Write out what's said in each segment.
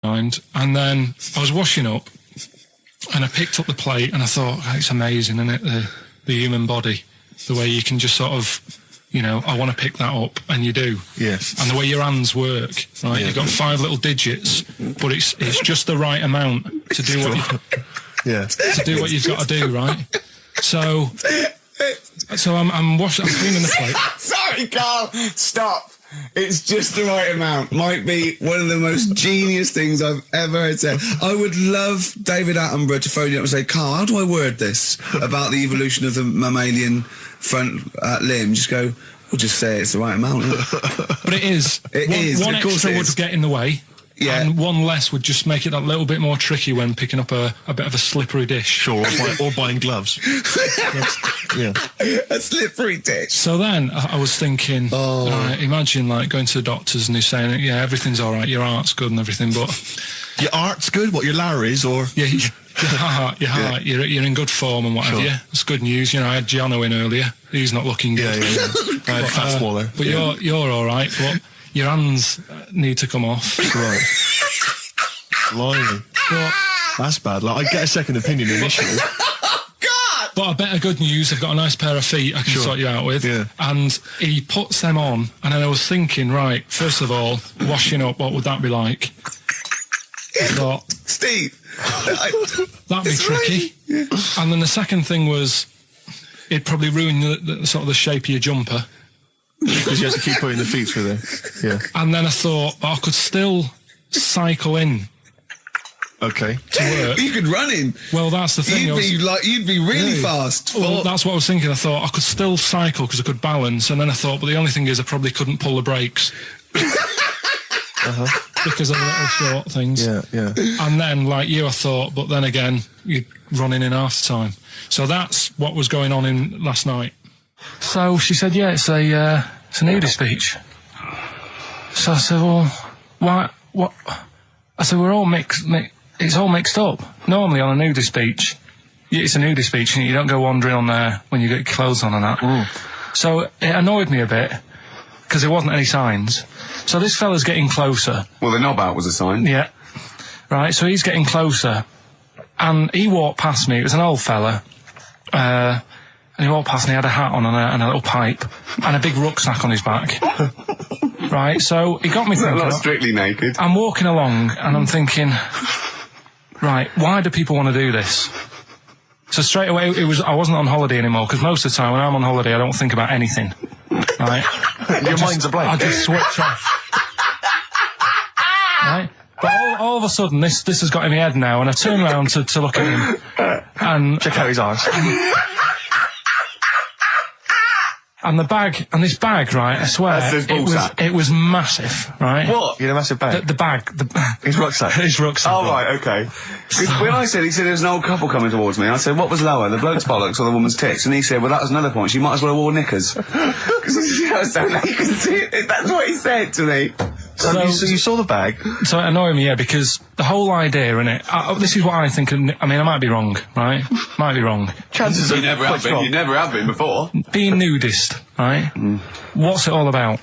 mind. And then I was washing up, and I picked up the plate, and I thought, oh, it's amazing, isn't it? The human body, the way you can just sort of, you know, I want to pick that up, and you do. Yes. And the way your hands work, right? Yeah. You've got 5 little digits, but it's just the right amount to do what to do what you've got to do, right? So I'm cleaning the plate. Sorry, Carl. Stop. It's just the right amount. Might be one of the most genius things I've ever heard said. I would love David Attenborough to phone you up and say, Carl, how do I word this about the evolution of the mammalian front limb? Just go, we'll just say it's the right amount. But it is. One extra would get in the way. Yeah. And one less would just make it that little bit more tricky when picking up a bit of a slippery dish. Sure, or buying gloves. Yeah. A slippery dish. So then I was thinking, imagine like going to the doctors and he's saying, yeah, everything's all right, your heart's good and everything, but... Your art's good? What, your Larry's, or...? Yeah, your heart, you're in good form and what have you. It's good news. You know, I had Giano in earlier. He's not looking good. Yeah. I had fat swaller. But you're all right, but... Your hands need to come off. Right. Blimey. That's bad. Like, I get a second opinion initially. God! But I better good news, I've got a nice pair of feet I can sort you out with. Yeah. And he puts them on, and then I was thinking, right, first of all, washing up, what would that be like? I thought... Steve! That'd be tricky. Yeah. And then the second thing was, it'd probably ruin the sort of the shape of your jumper. Because you have to keep putting the feet through there. Yeah. And then I thought, I could still cycle in. Okay. To work. You could run in. Well, that's the thing. You'd be really fast. Well, that's what I was thinking. I thought I could still cycle because I could balance, and then I thought, but the only thing is I probably couldn't pull the brakes. Because of the little short things. Yeah. And then, like you, I thought, but then again, you'd run in half the time. So that's what was going on in last night. So she said, yeah, it's a nudist beach. So I said, well, why, what? I said, we're all it's all mixed up. Normally on a nudist beach, it's a nudist beach and you don't go wandering on there when you get your clothes on and that. So it annoyed me a bit, because there wasn't any signs. So this fella's getting closer. Well, the knob out was a sign. Yeah. Right, so he's getting closer. And he walked past me, it was an old fella, and he walked past and he had a hat on and a little pipe and a big rucksack on his back. Right, so he got me thinking... Not strictly naked. I'm walking along and I'm thinking, right, why do people want to do this? So straight away, I wasn't on holiday anymore, because most of the time when I'm on holiday, I don't think about anything. Right? Your mind's a blank. I just switch off. Right? But all of a sudden, this has got in my head now, and I turn around to look at him, and... Check out his arse. And this bag, right, I swear, it was massive, right? What? You had a massive bag? The bag. His rucksack? His rucksack. Oh, right, okay. When he said there's an old couple coming towards me, I said, what was lower, the bloke's bollocks or the woman's tits? And he said, well, that was another point, she might as well have worn knickers. Because I was so late, you can see it. That's what he said to me. So you saw the bag? So it annoyed me, yeah, because the whole idea in it, this is what I think, I mean, I might be wrong, right? Might be wrong. Chances you never have been. You never have been before. Being nudist, right? What's it all about?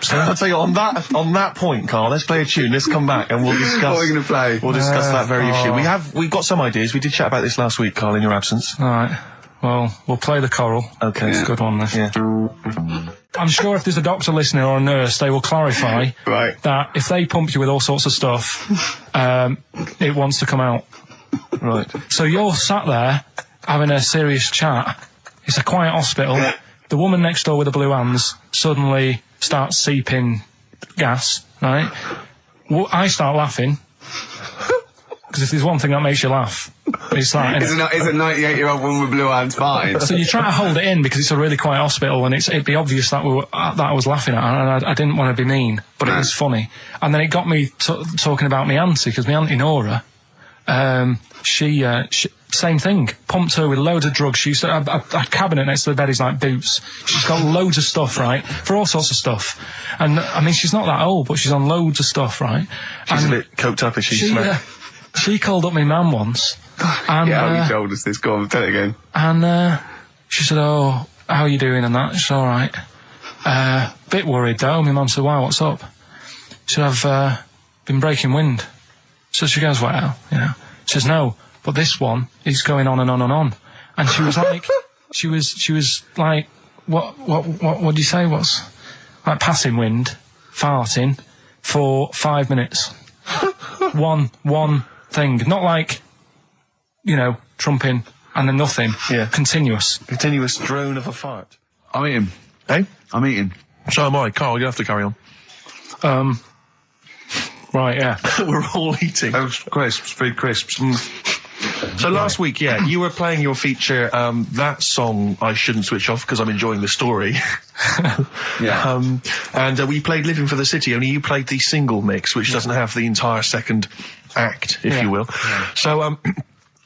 So I'll tell you, on that point, Carl, let's play a tune, let's come back and we'll discuss... What are we going to play? We'll discuss that very issue. We've got some ideas, we did chat about this last week, Carl, in your absence. Alright, well, we'll play the choral. Okay. It's a good one, this. Yeah. I'm sure if there's a doctor listening or a nurse, they will clarify that if they pump you with all sorts of stuff, it wants to come out. Right. So you're sat there having a serious chat. It's a quiet hospital. The woman next door with the blue hands suddenly starts seeping gas, right? I start laughing. Because if there's one thing that makes you laugh, it's that. Is a 98-year-old woman with blue hands fine? So you try to hold it in because it's a really quiet hospital, and it'd be obvious that I was laughing at, and I didn't want to be mean, but it was funny. And then it got me talking about my auntie, because my auntie Nora, she same thing, pumped her with loads of drugs. She used to have a cabinet next to the bed is like boots. She's got loads of stuff, right, for all sorts of stuff. And I mean, she's not that old, but she's on loads of stuff, right? She's a bit coked up, is she? She called up my mum once. And, yeah, you told us this. Go on, tell it again. And she said, oh, how are you doing and that? She's all right. Bit worried, though. My mum said, why, what's up? She said, been breaking wind. So she goes, well, you know. She says, no, but this one is going on and on and on. And she was like, she was like, what do you say? What's like passing wind, farting for 5 minutes. one thing, not like, you know, trumping and then nothing. Yeah. Continuous drone of a fart. I'm eating. Hey? I'm eating. So am I. Carl, you have to carry on. Right, yeah. We're all eating. Crisps, food crisps. So last week, you were playing your feature, that song I shouldn't switch off because I'm enjoying the story. Yeah. And we played Living for the City, only you played the single mix, which doesn't have the entire second act, if you will. Yeah. So,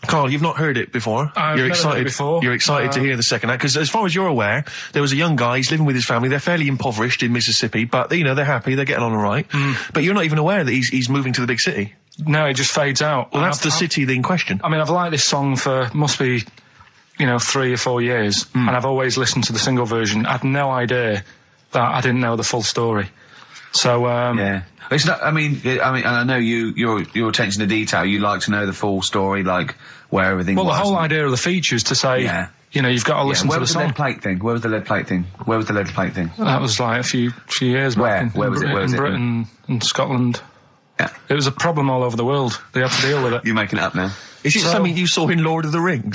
Carl, you've not heard it before. You're excited before. You're excited to hear the second act, because as far as you're aware, there was a young guy, he's living with his family, they're fairly impoverished in Mississippi, but, you know, they're happy, they're getting on all right. But you're not even aware that he's moving to the big city. No, it just fades out. Well, that's the city in question. I mean, I've liked this song for, must be, you know, 3 or 4 years, and I've always listened to the single version. I had no idea that I didn't know the full story. So, yeah. It's not, I mean, and I know your attention to detail, you like to know the full story, like, where everything was. Well, the whole idea of the feature is to say, you know, you've got to listen to the song. Where was the lead plate thing? That was like a few years back. Where was it? In Britain and Scotland. Yeah. It was a problem all over the world. They had to deal with it. You're making it up now. Is it something you saw in Lord of the Rings?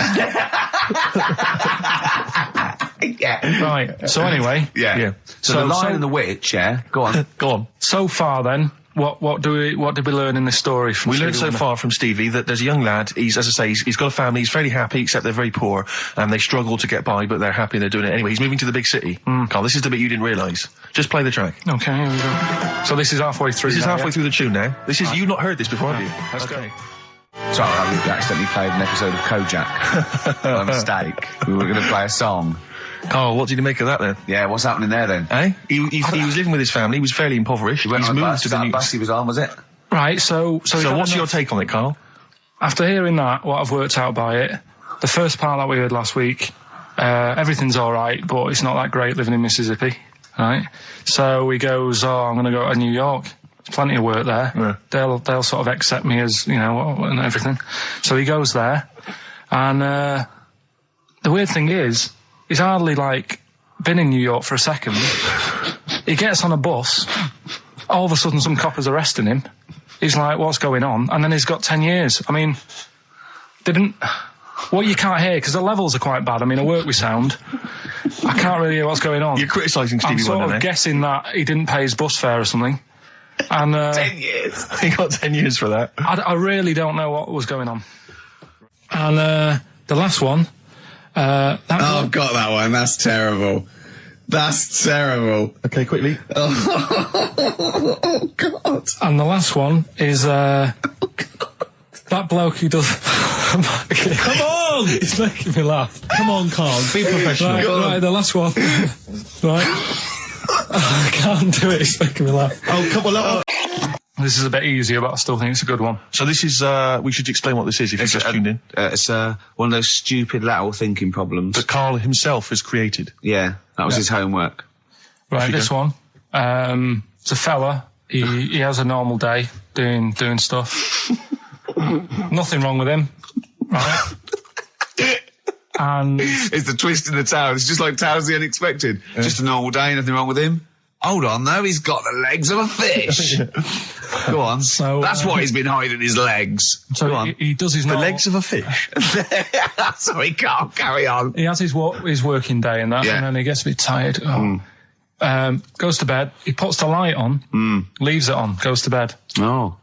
Yeah. Right. So anyway. Yeah. So the Lion and the Witch, Go on. Go on. So far then, what did we learn in this story from We Stevie learned so Wonder? far from Stevie that there's a young lad, he's, as I say, he's got a family, he's fairly happy, except they're very poor, and they struggle to get by, but they're happy and they're doing it anyway. He's moving to the big city. Carl, this is the bit you didn't realise. Just play the track. Okay, here we go. So this is halfway through. This is halfway through the tune now. You've not heard this before, have you? Let's go. Sorry, I accidentally played an episode of Kojak. By mistake. We were going to play a song. Carl, what did you make of that then? Yeah, what's happening there then? Eh? He was living with his family, he was fairly impoverished. He went he's on moved to the new... bus he was on, was it? Right, so what's your take on it, Carl? After hearing that, what I've worked out by it, the first part that we heard last week, everything's alright, but it's not that great living in Mississippi, right? So he goes, I'm going to go to New York. There's plenty of work there. Yeah. They'll sort of accept me as, you know, and everything. So he goes there, and the weird thing is, he's hardly, like, been in New York for a second. He gets on a bus, all of a sudden some copper's arresting him. He's like, what's going on? And then he's got 10 years. I mean, what you can't hear, because the levels are quite bad. I mean, I work with sound. I can't really hear what's going on. You're criticising Stevie Wonder, I'm sort of guessing that he didn't pay his bus fare or something. And 10 years. He got 10 years for that. I really don't know what was going on. And the last one... I've got that one. That's terrible. That's terrible. Okay, quickly. Oh, God. And the last one is that bloke who does... Come on! It's making me laugh. Come on, Carl, be professional. Right, the last one. Right. I can't do it, it's making me laugh. Oh, come on. This is a bit easier, but I still think it's a good one. So this is, we should explain what this is if you've just tuned in. It's one of those stupid lateral thinking problems. That Carl himself has created. Yeah, that was his homework. Right, this one. It's a fella. He has a normal day doing stuff. Nothing wrong with him. Right. And it's the twist in the tale. It's just like Tales of the Unexpected. Yeah. Just a normal day, nothing wrong with him. Hold on, though, he's got the legs of a fish. Go on. So, that's why he's been hiding his legs. So Go on. He does his the legs of a fish. So he can't carry on. He has his working day and that, and then he gets a bit tired. Goes to bed. He puts the light on, leaves it on, goes to bed. Oh,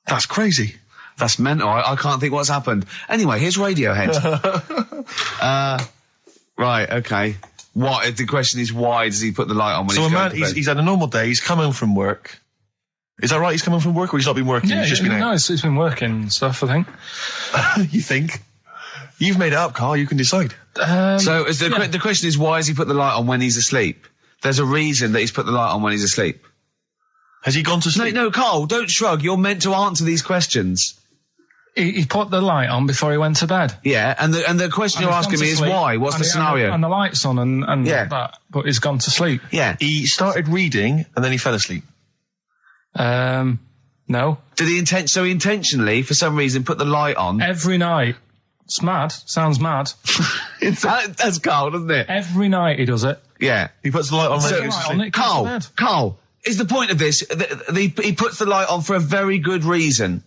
that's crazy. That's mental. I can't think what's happened. Anyway, here's Radiohead. Right, okay. What? The question is, why does he put the light on when he's going to bed? He's had a normal day, he's come home from work. Is that right? He's come home from work, or he's not been working? Yeah, he's just been out? No, he's been working and stuff, I think. You think? You've made it up, Carl, you can decide. So the question is, why has he put the light on when he's asleep? There's a reason that he's put the light on when he's asleep. Has he gone to sleep? No, Carl, don't shrug. You're meant to answer these questions. He put the light on before he went to bed. Yeah, and the question you're asking me is why? What's the scenario? And the light's on and that, but he's gone to sleep. Yeah. He started reading and then he fell asleep. No, No. Did he intentionally, for some reason, put the light on? Every night. It's mad. Sounds mad. That's Carl, doesn't it? Every night he does it. Yeah. He puts the light on. Carl, is the point of this, he puts the light on for a very good reason.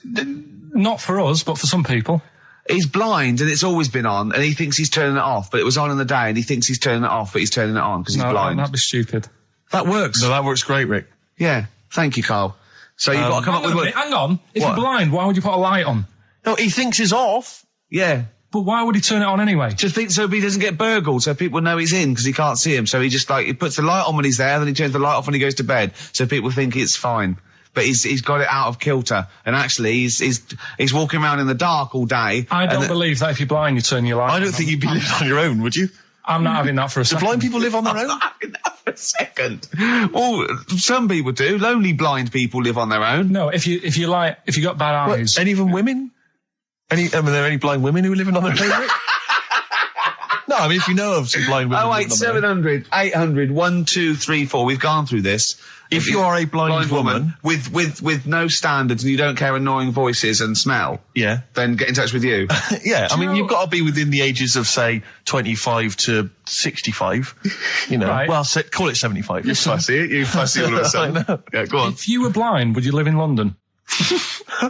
Not for us, but for some people. He's blind and it's always been on and he thinks he's turning it off, but it was on in the day and he thinks he's turning it off, but he's turning it on because he's blind. That'd be stupid. That works. No, that works great, Rick. Yeah. Thank you, Carl. So you've got to come up with... Hang on. If you're blind, why would you put a light on? No, he thinks he's off. Yeah. But why would he turn it on anyway? Just think so he doesn't get burgled, so people know he's in because he can't see him. So he just he puts the light on when he's there, then he turns the light off when he goes to bed, so people think it's fine. But he's got it out of kilter, and actually he's walking around in the dark all day. I don't believe that if you're blind you turn your light on. I don't think you'd be living on your own, would you? I'm not having that for a second. Do blind people live on their own? I'm not having that for a second. Well, some people do. Lonely blind people live on their own. No, if you got bad eyes. Any of them women? Are there any blind women who are living on their own? No, I mean, if you know of some blind women. 08700 800 1234. We've gone through this. If you are a blind woman with no standards and you don't care annoying voices and smell, yeah, then get in touch with you. Yeah, I mean, you've got to be within the ages of, say, 25 to 65. You know, right. Well, call it 75. You fussy all of a sudden. Yeah, go on. If you were blind, would you live in London?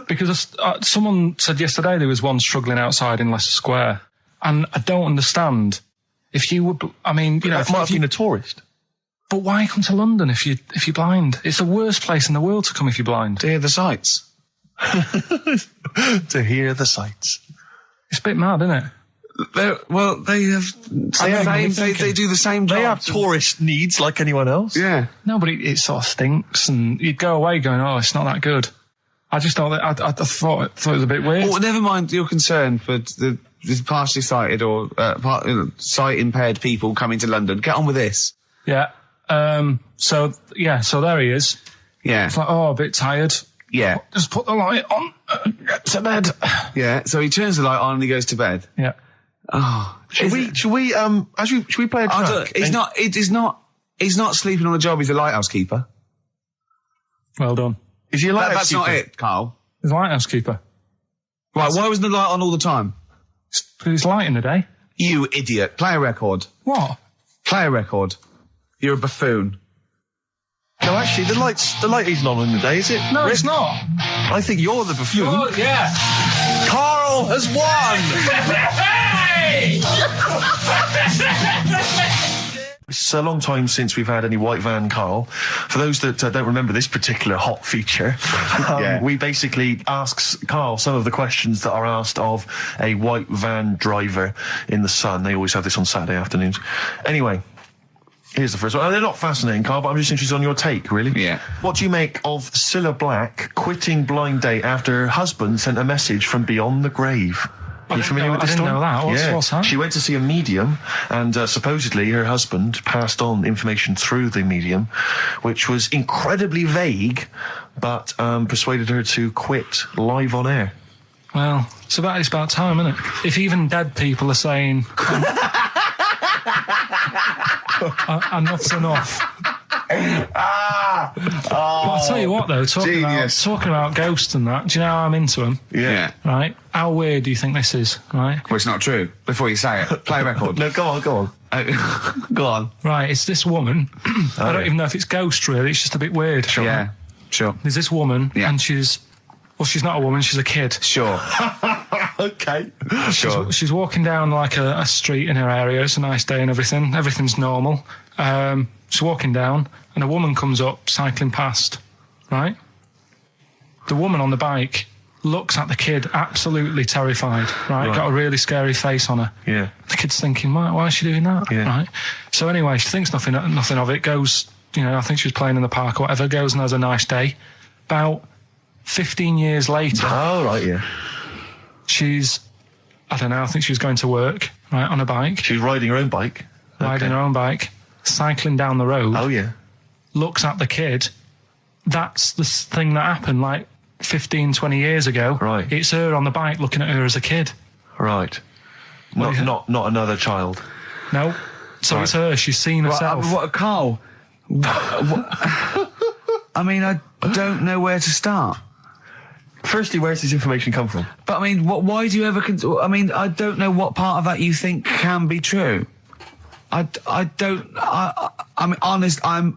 Because someone said yesterday there was one struggling outside in Leicester Square, and I don't understand. If you were, I mean, you know, might have been a tourist. But why come to London if you're blind? It's the worst place in the world to come if you're blind. To hear the sights. To hear the sights. It's a bit mad, isn't it? They do the same job. They have tourist needs like anyone else. Yeah. No, but it sort of stinks, and you'd go away going, "Oh, it's not that good." I just thought that I thought it was a bit weird. Well, never mind your concern for the partially sighted or sight impaired people coming to London. Get on with this. Yeah. So there he is. Yeah. It's like, a bit tired. Yeah. Just put the light on. Get to bed. Yeah. So he turns the light on and he goes to bed. Yeah. Oh. Should we play a track? He's not sleeping on the job. He's a lighthouse keeper. Well done. Is he a lighthouse That's keeper? not it, Carl. He's a lighthouse keeper. Right. Why wasn't the light on all the time? Because it's light in the day. You idiot. Play a record. What? Play a record. You're a buffoon. No, actually, the light isn't on in the day, is it? No, Rick? it's not. I think you're the buffoon. Oh, yeah. Carl has won! It's a long time since we've had any white van Carl. For those that don't remember this particular hot feature, we basically ask Carl some of the questions that are asked of a white van driver in the Sun. They always have this on Saturday afternoons. Anyway, here's the first one. They're not fascinating, Carl, but I'm just interested on your take, really. Yeah. What do you make of Cilla Black quitting Blind Date after her husband sent a message from beyond the grave? Are you familiar with this story? I didn't know that. What's that? She went to see a medium, and supposedly her husband passed on information through the medium, which was incredibly vague, but persuaded her to quit live on air. Well, it's about time, isn't it? If even dead people are saying, enough's enough. But I'll tell you what, though, talking about ghosts and that, do you know how I'm into them? Yeah. Right? How weird do you think this is, right? Well, it's not true. Before you say it, play a record. No, go on. Go on. Right, it's this woman. I don't even know if it's ghost, really. It's just a bit weird. Sure. Yeah, sure. There's this woman, and she's not a woman, she's a kid. Sure. Okay. Sure. She's walking down like a street in her area. It's a nice day and everything. Everything's normal. She's walking down, and a woman comes up, cycling past, right? The woman on the bike looks at the kid, absolutely terrified, right? Got a really scary face on her. Yeah. The kid's thinking, why is she doing that? Yeah. Right? So anyway, she thinks nothing of it, goes, I think she was playing in the park or whatever, goes and has a nice day. About 15 years later... Oh, right, yeah. I don't know, I think she was going to work, right, on a bike. She was riding her own bike. Riding her own bike, cycling down the road. Oh, yeah. Looks at the kid. That's the thing that happened, like, 15, 20 years ago. Right. It's her on the bike looking at her as a kid. Right. Not another child. No. So It's her. She's seen herself. Carl? I mean, I don't know where to start. Firstly, where does this information come from? But I mean, why do you ever... I mean, I don't know what part of that you think can be true. I mean, honest, I'm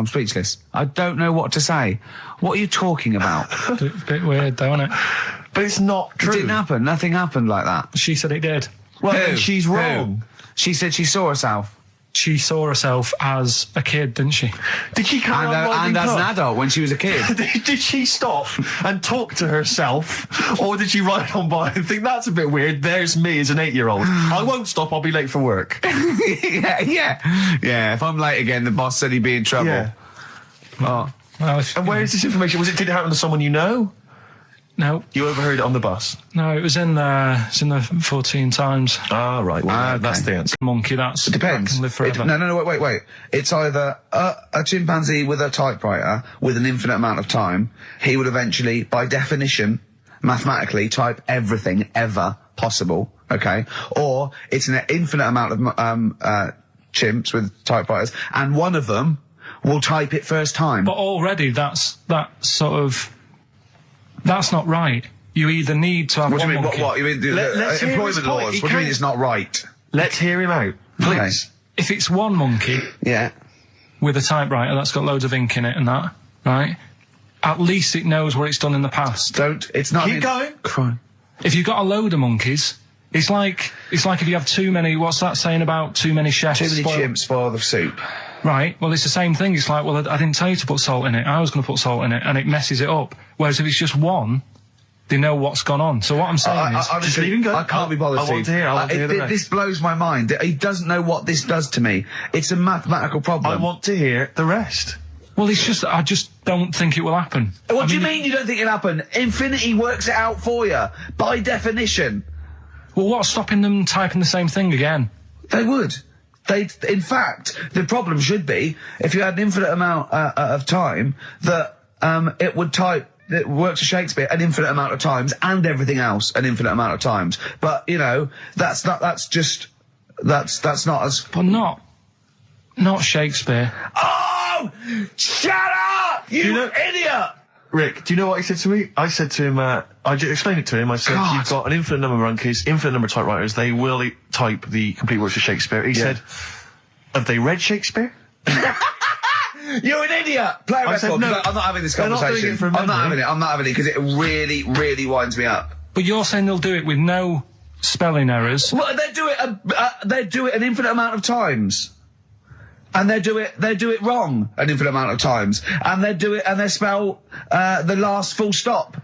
speechless. I don't know what to say. What are you talking about? A bit weird, though, isn't it? But it's not true. It didn't happen. Nothing happened like that. She said it did. Well, Who? then she's wrong. Who? She said she saw herself. She saw herself as a kid, didn't she? Did she carry on riding And as an pub? adult when she was a kid. Did she stop and talk to herself? Or did she ride on by and think, that's a bit weird, there's me as an 8-year-old. I won't stop, I'll be late for work. Yeah, if I'm late again, the boss said he'd be in trouble. Yeah. Oh. Well, And where is this information? Did it happen to someone you know? No, You overheard it on the bus? no, it was in the 14 Times. Ah, right. Well, Okay. that's the answer. Monkey, that Depends. can live forever. No, wait. It's either a chimpanzee with a typewriter with an infinite amount of time. He would eventually, by definition, mathematically, type everything ever possible, okay? Or it's an infinite amount of chimps with typewriters, and one of them will type it first time. But already that's not right. You either need to have What do one you mean? monkey. What? You mean Let's hear his employment point. laws? He What do you mean can't- it's not right? Let's hear him out, please. If it's one monkey Yeah. with a typewriter that's got loads of ink in it and that, right? At least it knows what it's done in the past. It's not... Keep going. Crime. If you've got a load of monkeys, it's like if you have too many. What's that saying about too many chefs? Too many chimps spoil the soup. Right. Well, it's the same thing. It's like, well, I didn't tell you to put salt in it. I was going to put salt in it, and it messes it up. Whereas if it's just one, they know what's gone on. So what I'm saying is, honestly, just leave him go. I can't be bothered. I want to hear. I want to hear the rest. This blows my mind. He doesn't know what this does to me. It's a mathematical problem. I want to hear the rest. well, it's just I just don't think it will happen. What do you mean you don't think it'll happen? Infinity works it out for you by definition. Well, what's stopping them typing the same thing again? They would. In fact, the problem should be if you had an infinite amount of time that it would type. It works for Shakespeare an infinite amount of times and everything else an infinite amount of times. But you know, that's not as. But not Shakespeare. Oh! Shut up! You idiot! Rick, do you know what he said to me? I said to him, I explained it to him. I said, God. you've got an infinite number of monkeys, infinite number of typewriters. They will type the complete works of Shakespeare. He said, have they read Shakespeare? You're an idiot! Play a I said, record. no, I'm not having this they're not doing conversation. it from I'm not memory. having it. I'm not having it because it really, really winds me up. But you're saying they'll do it with no spelling errors. Well, they do it an infinite amount of times. And they do it wrong an infinite amount of times. And they spell the last full stop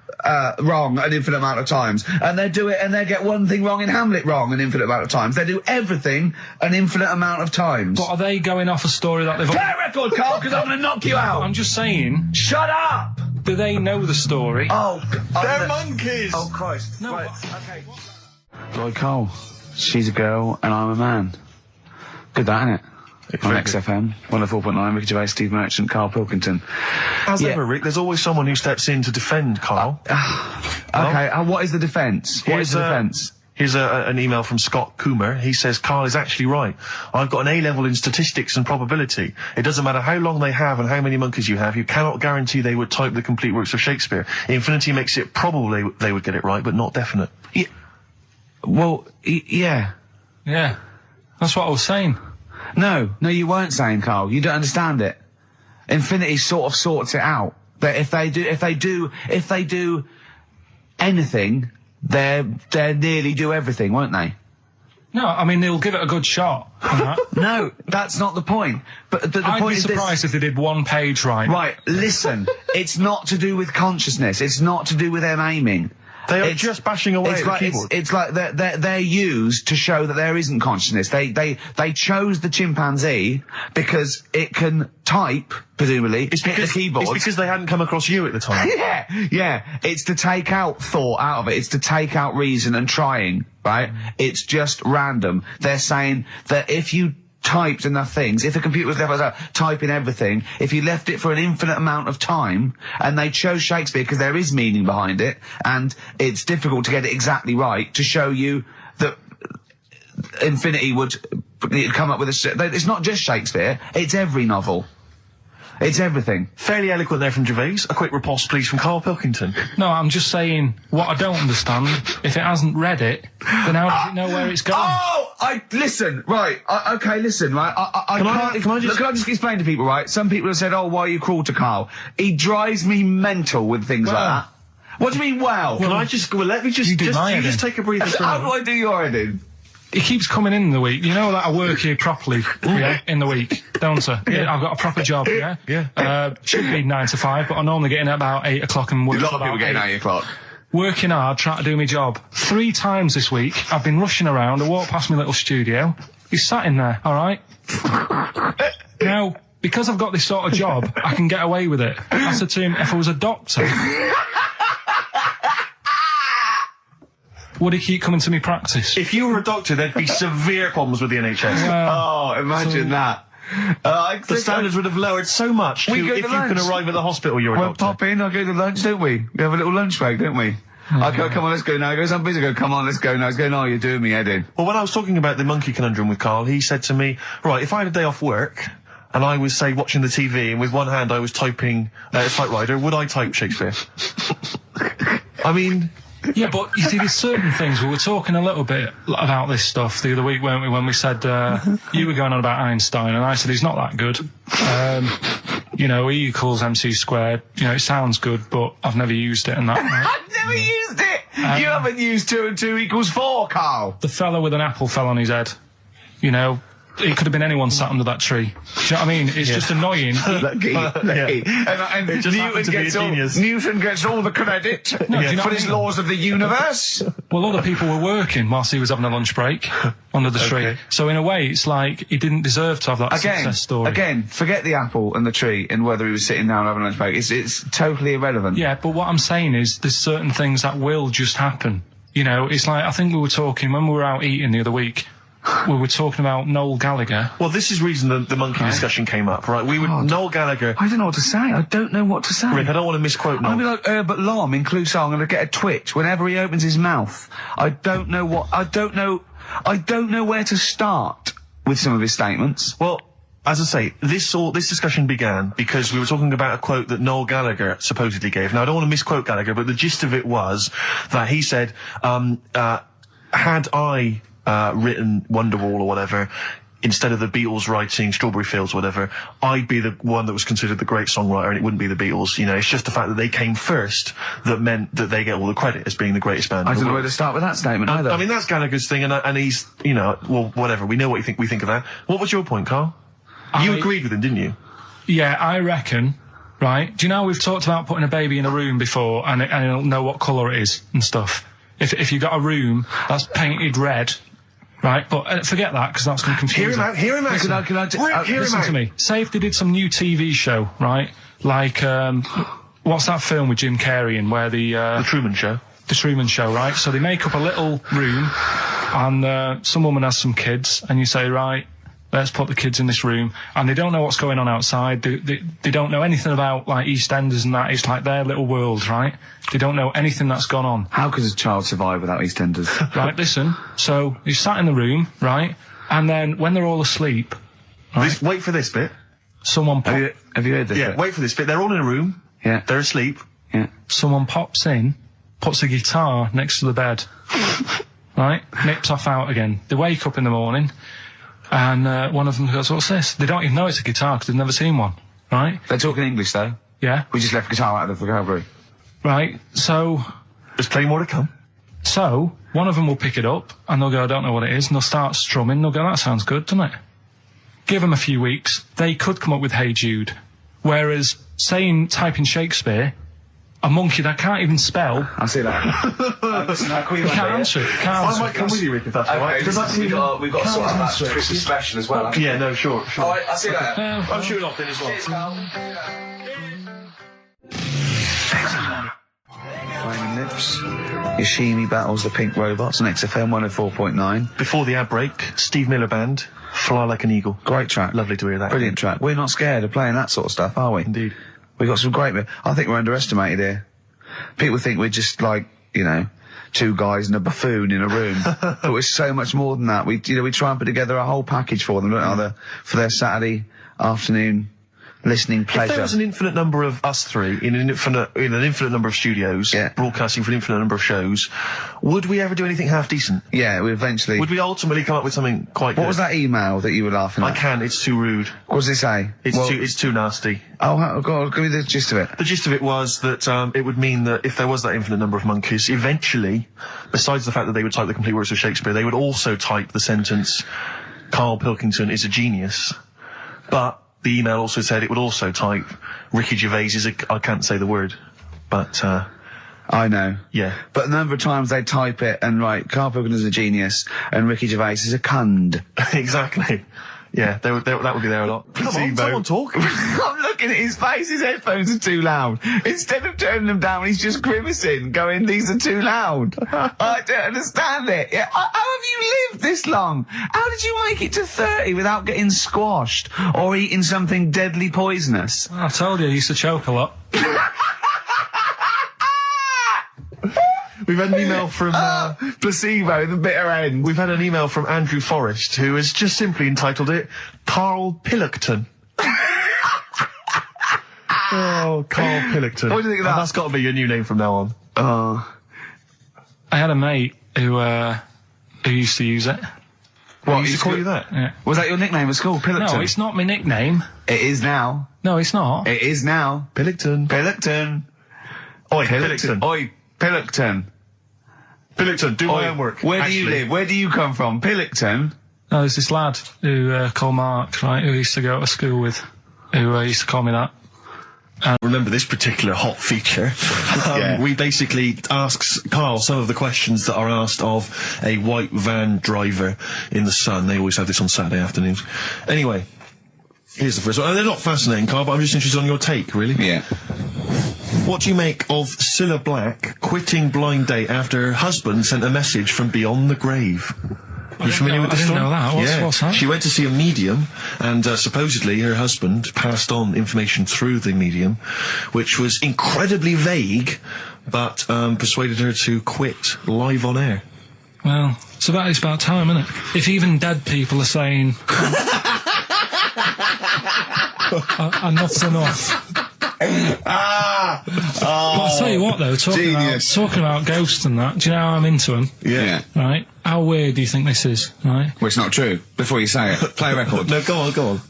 wrong an infinite amount of times. And they get one thing wrong in Hamlet wrong an infinite amount of times. They do everything an infinite amount of times. But are they going off a story that they've... Play a record, Carl, because I'm going to knock you out. I'm just saying, Shut up! do they know the story? Oh, They're monkeys! Oh, Christ. No, Right. okay. Lloyd Cole. She's a girl and I'm a man. Good that, innit? On XFM, 104.9, Ricky Gervais, Steve Merchant, Karl Pilkington. As Yeah. ever, Rick, there's always someone who steps in to defend Carl. Okay, what is the defence? What is the defence? Here's an email from Scott Coomer. He says, Carl is actually right. I've got an A-level in statistics and probability. It doesn't matter how long they have and how many monkeys you have. You cannot guarantee they would type the complete works of Shakespeare. Infinity makes it probable they would get it right, but not definite. Yeah. Well, yeah. Yeah, that's what I was saying. No, you weren't saying, Carl. You don't understand it. Infinity sort of sorts it out. That if they do anything, they nearly do everything, won't they? No, I mean, they'll give it a good shot. on that. No, that's not the point. But the I'd point be is this. surprised if they did one page right. Right, listen. It's not to do with consciousness. It's not to do with them aiming. They are It's- just bashing away at the keyboard. It's like they're used to show that there isn't consciousness. They chose the chimpanzee because it can type, presumably, It's hit the keyboard. It's because they hadn't come across you at the time. Yeah. It's to take out thought out of it. It's to take out reason and trying, right? It's just random. They're saying that if you typed enough things, if the computer was left typing everything, if you left it for an infinite amount of time, and they chose Shakespeare because there is meaning behind it, and it's difficult to get it exactly right, to show you that Infinity would come up with it's not just Shakespeare, it's every novel. It's everything. Fairly eloquent there from Gervais. A quick riposte, please, from Karl Pilkington. No, I'm just saying, what I don't understand, if it hasn't read it, then how does it know where it's going? Listen, right, okay, listen, right, Can I just explain to people, right? Some people have said, oh, why are you cruel to Karl? He drives me mental with things like that. What do you mean, wow? Can I just, let me just, just take a breather for a How minute. do I do your editing? He keeps coming in the week. You know that I work here properly, in the week, don't I? Yeah, I've got a proper job, Yeah. Should be 9 to 5, but I normally get in at about 8 o'clock and work. A lot of people getting 8 o'clock. Working hard, trying to do my job. 3 times this week, I've been rushing around. I walked past my little studio. He's sat in there, all right? Now, because I've got this sort of job, I can get away with it. I said to him, if I was a doctor, would he keep coming to me practice? If you were a doctor, there'd be severe problems with the NHS. Imagine that. The standards would have lowered so much if you can arrive at the hospital, you're a doctor. We'll pop in, I'll go to lunch, don't we? We have a little lunch break, don't we? I go, come on, let's go now. He goes, I'm busy. I go, come on, let's go now. He's going, oh, you're doing me head in. Well, when I was talking about the monkey conundrum with Karl, he said to me, right, if I had a day off work, and I was, say, watching the TV, and with one hand I was typing a typewriter, would I type Shakespeare? I mean... Yeah, but you see, there's certain things. We were talking a little bit about this stuff the other week, weren't we, when we said, you were going on about Einstein, and I said he's not that good. You know, E equals MC squared. You know, it sounds good, but I've never used it and that. Right? I've never used it! You haven't used 2 and 2 equals 4, Karl! The fella with an apple fell on his head. You know, it could have been anyone sat under that tree. Do you know what I mean? It's just annoying. Lucky. And Newton gets all the credit for his laws of the universe. Well, other people were working whilst he was having a lunch break under the tree. So in a way, it's like he didn't deserve to have that success story. Again, forget the apple and the tree and whether he was sitting down having a lunch break. It's totally irrelevant. Yeah, but what I'm saying is there's certain things that will just happen. You know, it's like, I think we were talking when we were out eating the other week. We were talking about Noel Gallagher. Well, this is the reason the monkey discussion came up, right? Noel Gallagher... I don't know what to say. I don't know what to say. Rick, I don't want to misquote Noel. I'll be like Herbert Lom in Clouseau. I'm going to get a twitch whenever he opens his mouth. I don't know where to start with some of his statements. Well, as I say, this discussion began because we were talking about a quote that Noel Gallagher supposedly gave. Now, I don't want to misquote Gallagher, but the gist of it was that he said, had I... written Wonderwall or whatever, instead of the Beatles writing Strawberry Fields or whatever, I'd be the one that was considered the great songwriter and it wouldn't be the Beatles. You know, it's just the fact that they came first that meant that they get all the credit as being the greatest band. I don't know where to start with that statement either. I mean, that's Gallagher's thing and he's, you know, well, whatever. We know what we think of that. What was your point, Karl? You agreed with him, didn't you? Yeah, I reckon, right? Do you know we've talked about putting a baby in a room before and it'll know what colour it is and stuff? If you got a room that's painted red, right, but forget that, because that's going to confuse him. Hear him out. Listen to me. Say if they did some new TV show, right, like, what's that film with Jim Carrey in, where The Truman Show. The Truman Show, right? So they make up a little room, and some woman has some kids, and you say, right, let's put the kids in this room, and they don't know what's going on outside. They don't know anything about, like, EastEnders and that. It's like their little world, right? They don't know anything that's gone on. How could a child survive without EastEnders? Right, listen. So, you sat in the room, right? And then, when they're all asleep... Right, wait for this bit. Someone Have you heard this bit? Wait for this bit. They're all in a room. Yeah. They're asleep. Yeah. Someone pops in, puts a guitar next to the bed. Right? Nips off out again. They wake up in the morning... And one of them goes, what's this? They don't even know it's a guitar because they've never seen one, right? They're talking English, though. Yeah. We just left guitar out of the vocabulary. Right, so... There's plenty more to come. So, one of them will pick it up, and they'll go, I don't know what it is, and they'll start strumming, they'll go, that sounds good, doesn't it? Give them a few weeks, they could come up with Hey Jude. Whereas, typing Shakespeare... A monkey that can't even spell. I see that. You can't answer it. I might come with you, Rick, if that's all right. We've got to sort out that Christmas special as well. Yeah, no, sure. All right, I see that. I'm shooting off then as well. Cheers, Karl. Flaming Lips. Yoshimi battles the Pink Robots on XFM 104.9. Before the ad break, Steve Miller Band, Fly Like an Eagle. Great track. Lovely to hear that. Brilliant track. We're not scared of playing that sort of stuff, are we? Indeed. We got some great... I think we're underestimated here. People think we're just like, you know, 2 guys and a buffoon in a room. But we're so much more than that. We try and put together a whole package for them, don't we? For their Saturday afternoon listening pleasure. If there was an infinite number of us three in an infinite number of studios, broadcasting for an infinite number of shows, would we ever do anything half decent? Yeah, we eventually... Would we ultimately come up with something quite good? What was that email that you were laughing at? I can't, it's too rude. What does it say? It's too nasty. Oh, God, give me the gist of it. The gist of it was that it would mean that if there was that infinite number of monkeys, eventually, besides the fact that they would type the complete works of Shakespeare, they would also type the sentence, Karl Pilkington is a genius. But the email also said it would also type, Ricky Gervais is I can't say the word, but, I know. Yeah. But the number of times they type it and write, Karl Pilkington is a genius, and Ricky Gervais is a cund. Exactly. Yeah, that would be there a lot. Come on, talk. I'm looking at his face, his headphones are too loud. Instead of turning them down, he's just grimacing, going, these are too loud. I don't understand it. Yeah, how have you lived this long? How did you make it to 30 without getting squashed or eating something deadly poisonous? I told you I used to choke a lot. We've had an email from... placebo, the bitter end. We've had an email from Andrew Forrest, who has just simply entitled it, Karl Pilkington. Oh, Karl Pilkington. What do you think of that? That's got to be your new name from now on. I had a mate who used to use it. What, he used to call you that? Yeah. Was that your nickname at school, Pilkington? No, it's not my nickname. It is now. No, it's not. It is now. Pilkington. Pilkington. Oi, Pilkington. Oi, Pilkington. Pilkington, do my homework. Where do you live? Where do you come from? Pilkington? No, there's this lad who called Mark, right, who used to go to school with, who used to call me that. Remember this particular hot feature? We basically ask Karl some of the questions that are asked of a white van driver in the sun. They always have this on Saturday afternoons. Anyway, here's the first one. They're not fascinating, Karl, but I'm just interested on your take, really. Yeah. What do you make of Cilla Black quitting Blind Date after her husband sent a message from beyond the grave? Are you familiar with this story? I didn't know that. What's that? She went to see a medium, and supposedly her husband passed on information through the medium, which was incredibly vague, but persuaded her to quit live on air. Well, it's about time, isn't it? If even dead people are saying, enough's enough. But I'll tell you what, though, talking about ghosts and that, do you know how I'm into them? Yeah. Right? How weird do you think this is, right? Well, it's not true. Before you say it, play a record. No, go on. Go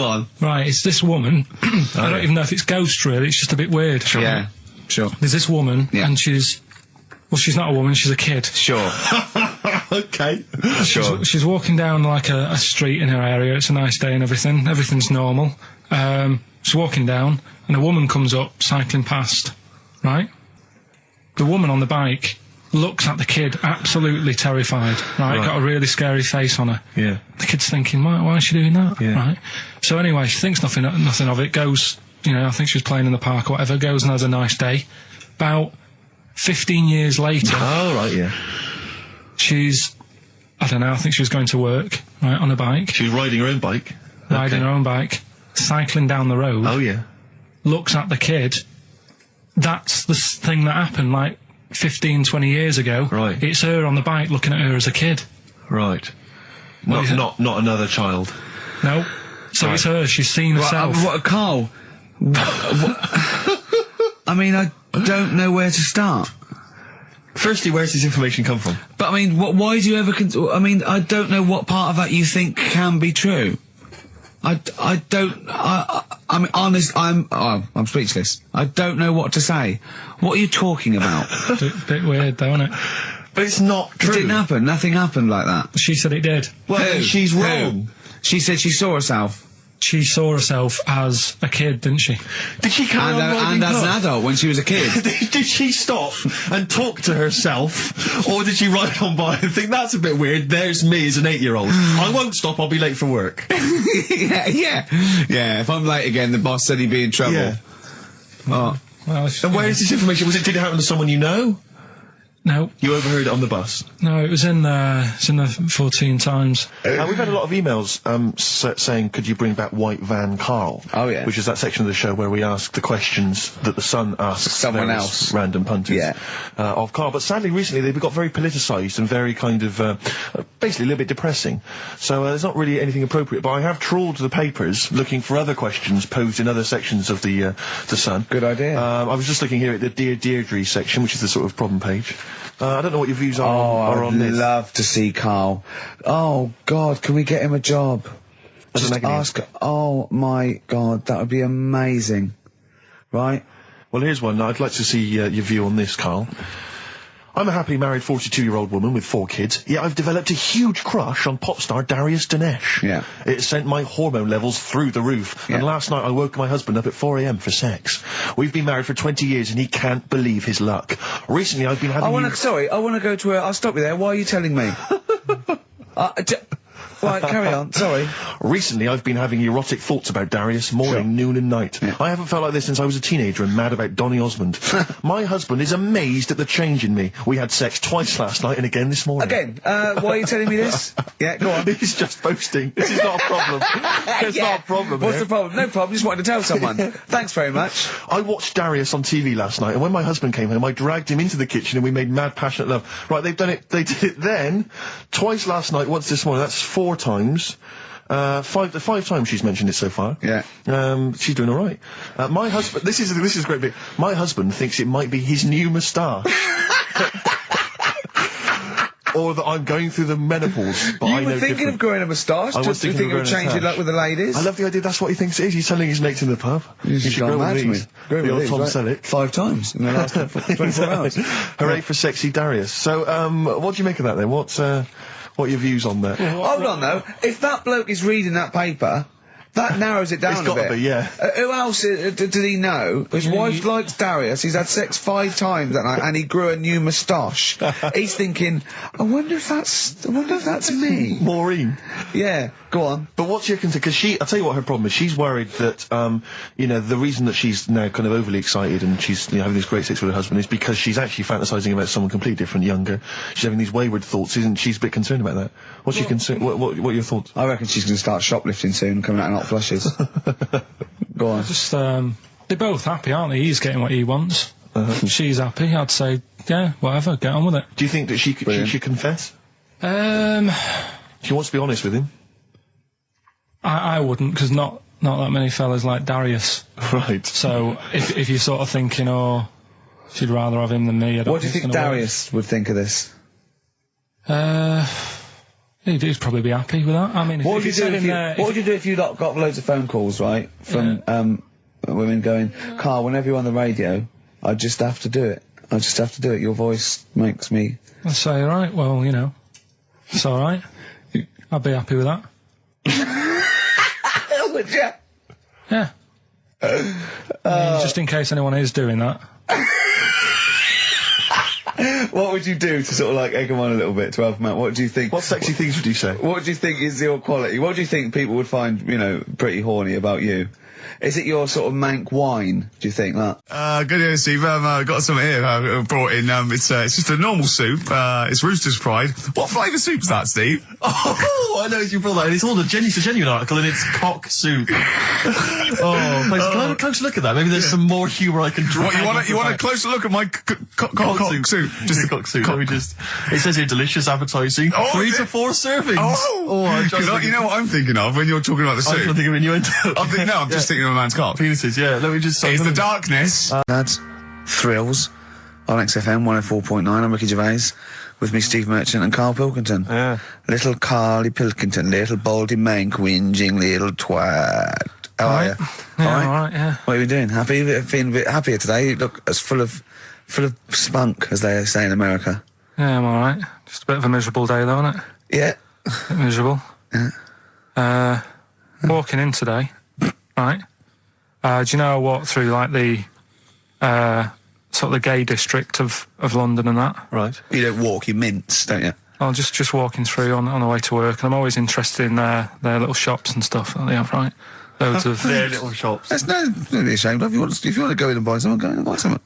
on. Right, it's this woman. I don't even know if it's ghost, really. It's just a bit weird. Sure. Yeah, sure. There's this woman, and she's not a woman, she's a kid. Sure. Okay. Sure. She's walking down, like, a street in her area. It's a nice day and everything. Everything's normal. She's walking down, and a woman comes up, cycling past, right? The woman on the bike looks at the kid, absolutely terrified, right? Got a really scary face on her. Yeah. The kid's thinking, why is she doing that? Yeah. Right? So anyway, she thinks nothing of it, goes, I think she was playing in the park or whatever, goes and has a nice day. About 15 years later... Oh, right, yeah. She's, I don't know, I think she was going to work, right, on a bike. She was riding her own bike? Riding her own bike. Cycling down the road. Oh, yeah. Looks at the kid. That's the thing that happened, like, 15, 20 years ago. Right. It's her on the bike looking at her as a kid. Right. Not another child. No. So it's her. She's seen herself. What, Karl? I mean, I don't know where to start. Firstly, where's this information come from? But, I mean, why do you ever... I mean, I don't know what part of that you think can be true. I mean, honest, I'm speechless. I don't know what to say. What are you talking about? Bit weird, though, isn't it? But it's not true. It didn't happen. Nothing happened like that. She said it did. Well, she's wrong. She said she saw herself. She saw herself as a kid, didn't she? Did she carry on riding and as an adult when she was a kid. Did she stop and talk to herself, or did she ride on by and think, that's a bit weird, there's me as an 8-year-old. I won't stop, I'll be late for work. Yeah, if I'm late again, the boss said he'd be in trouble. Yeah. Oh. Well, and where is this information? Did it happen to someone you know? No. You overheard it on the bus? No, it's in the 14 Times. We've had a lot of emails saying, could you bring back White Van Karl? Oh, yeah. Which is that section of the show where we ask the questions that the Sun asks Someone various else. random punters Yeah. of Karl. But sadly, recently, they've got very politicised and very kind of, basically a little bit depressing. So there's not really anything appropriate. But I have trawled the papers looking for other questions posed in other sections of the Sun. Good idea. I was just looking here at the Dear Deirdre section, which is the sort of problem page. I don't know what your views are on this. I'd love to see Karl. Oh, God, can we get him a job? As a Just negative. ask... Oh, my God, that would be amazing. Right? Well, here's one. I'd like to see your view on this, Karl. I'm a happily married 42-year-old woman with 4 kids, yet I've developed a huge crush on pop star Darius Dinesh. Yeah. It sent my hormone levels through the roof, Yeah. and last night I woke my husband up at 4 a.m. for sex. We've been married for 20 years and he can't believe his luck. Recently I've been having... I want to go to a... I'll stop you there. Why are you telling me? Right, carry on. Sorry. Recently, I've been having erotic thoughts about Darius morning, Sure. noon and night. Yeah. I haven't felt like this since I was a teenager and mad about Donny Osmond. My husband is amazed at the change in me. We had sex twice last night and again this morning. Again, why are you telling me this? Yeah, go on. He's just boasting. This is not a problem. It's not a problem. What's here. the problem? No problem. Just wanted to tell someone. Thanks very much. I watched Darius on TV last night, and when my husband came home, I dragged him into the kitchen and we made mad, passionate love. Right, they've done it. They did it then, twice last night, once this morning. That's 4 times. Five times she's mentioned it so far. Yeah. She's doing all right. My husband. This is a great bit. My husband thinks it might be his new moustache. Or that I'm going through the menopause, but I You know were thinking different. of growing a moustache? I was Just to thinking think of of growing a changing moustache. luck with the ladies? I love the idea. That's what he thinks it is. He's telling his mates in the pub. You should should go grow mad with to me. these. Grow The with old these, Tom right? Selleck. 5 times in the last 24 hours. Hooray for sexy Darius. So, what do you make of that then? What are your views on that? Hold on, though. If that bloke is reading that paper, that narrows it down It's a gotta bit. be, yeah. Who else did he know? His wife likes Darius. He's had sex 5 times that night, and he grew a new moustache. He's thinking, I wonder if that's me. Maureen. Yeah, go on. But what's your concern? Because I'll tell you what her problem is. She's worried that, the reason that she's now kind of overly excited and she's having this great sex with her husband is because she's actually fantasising about someone completely different, younger. She's having these wayward thoughts, isn't she? She's a bit concerned about that. What's your concern? What are your thoughts? I reckon she's going to start shoplifting soon, coming out in hot flushes. Go on. Just, they're both happy, aren't they? He's getting what he wants. She's happy. I'd say, yeah, whatever, get on with it. Do you think that she should confess? She wants to be honest with him. I wouldn't, because not that many fellas like Darius. Right. So if you're sort of thinking, oh, she'd rather have him than me, I don't What do you think it's gonna Darius would think of this? work. He'd probably be happy with that. I mean, What would you do if you got loads of phone calls, right, from women going, Karl, whenever you're on the radio, I just have to do it. I just have to do it. Your voice makes me... I'd say, right, well, it's all right. I'd be happy with that. Would you? Yeah. I mean, just in case anyone is doing that. What would you do to sort of like egg them on a little bit to help them out? What do you think? What sexy things would you say? What do you think is your quality? What do you think people would find, pretty horny about you? Is it your sort of mank wine, do you think, that? Good evening, Steve. I've got some here brought in. It's just a normal soup. It's Rooster's Pride. What flavour soup's that, Steve? Oh, I know you brought that. It's all it's a genuine article, and it's cock soup. Can I have a close look at that? Maybe there's some more humour I can draw. What, you want a closer look at my cock soup? Just a cock soup. Let me just. It says here delicious, appetising. Oh, 3 is to it? 4 servings. Oh, you know what I'm thinking of when you're talking about the I'm soup? thinking of innuendo. I'm just thinking of a man's cock. Penises, yeah. Let me just. It's the darkness. Lads, Thrills on XFM 104.9. I'm Ricky Gervais. With me, Steve Merchant and Karl Pilkington. Yeah. Little Karl Pilkington, little baldy mank whinging little twat. How are you? Yeah, all right, yeah. What are you doing? Happy? Feeling a bit happier today? You look as full of spunk, as they say in America. Yeah, I'm all right. Just a bit of a miserable day, though, isn't it? Yeah. A bit miserable. Yeah. Walking in today, right? Do you know I walked through, like, the sort of the gay district of London and that? Right. You don't walk, you mince, don't you? I'm just walking through on the way to work, and I'm always interested in their little shops and stuff that they have, right? Loads of Their little shops. There's no, don't be ashamed of. If you want to go in and buy something, go in and buy something.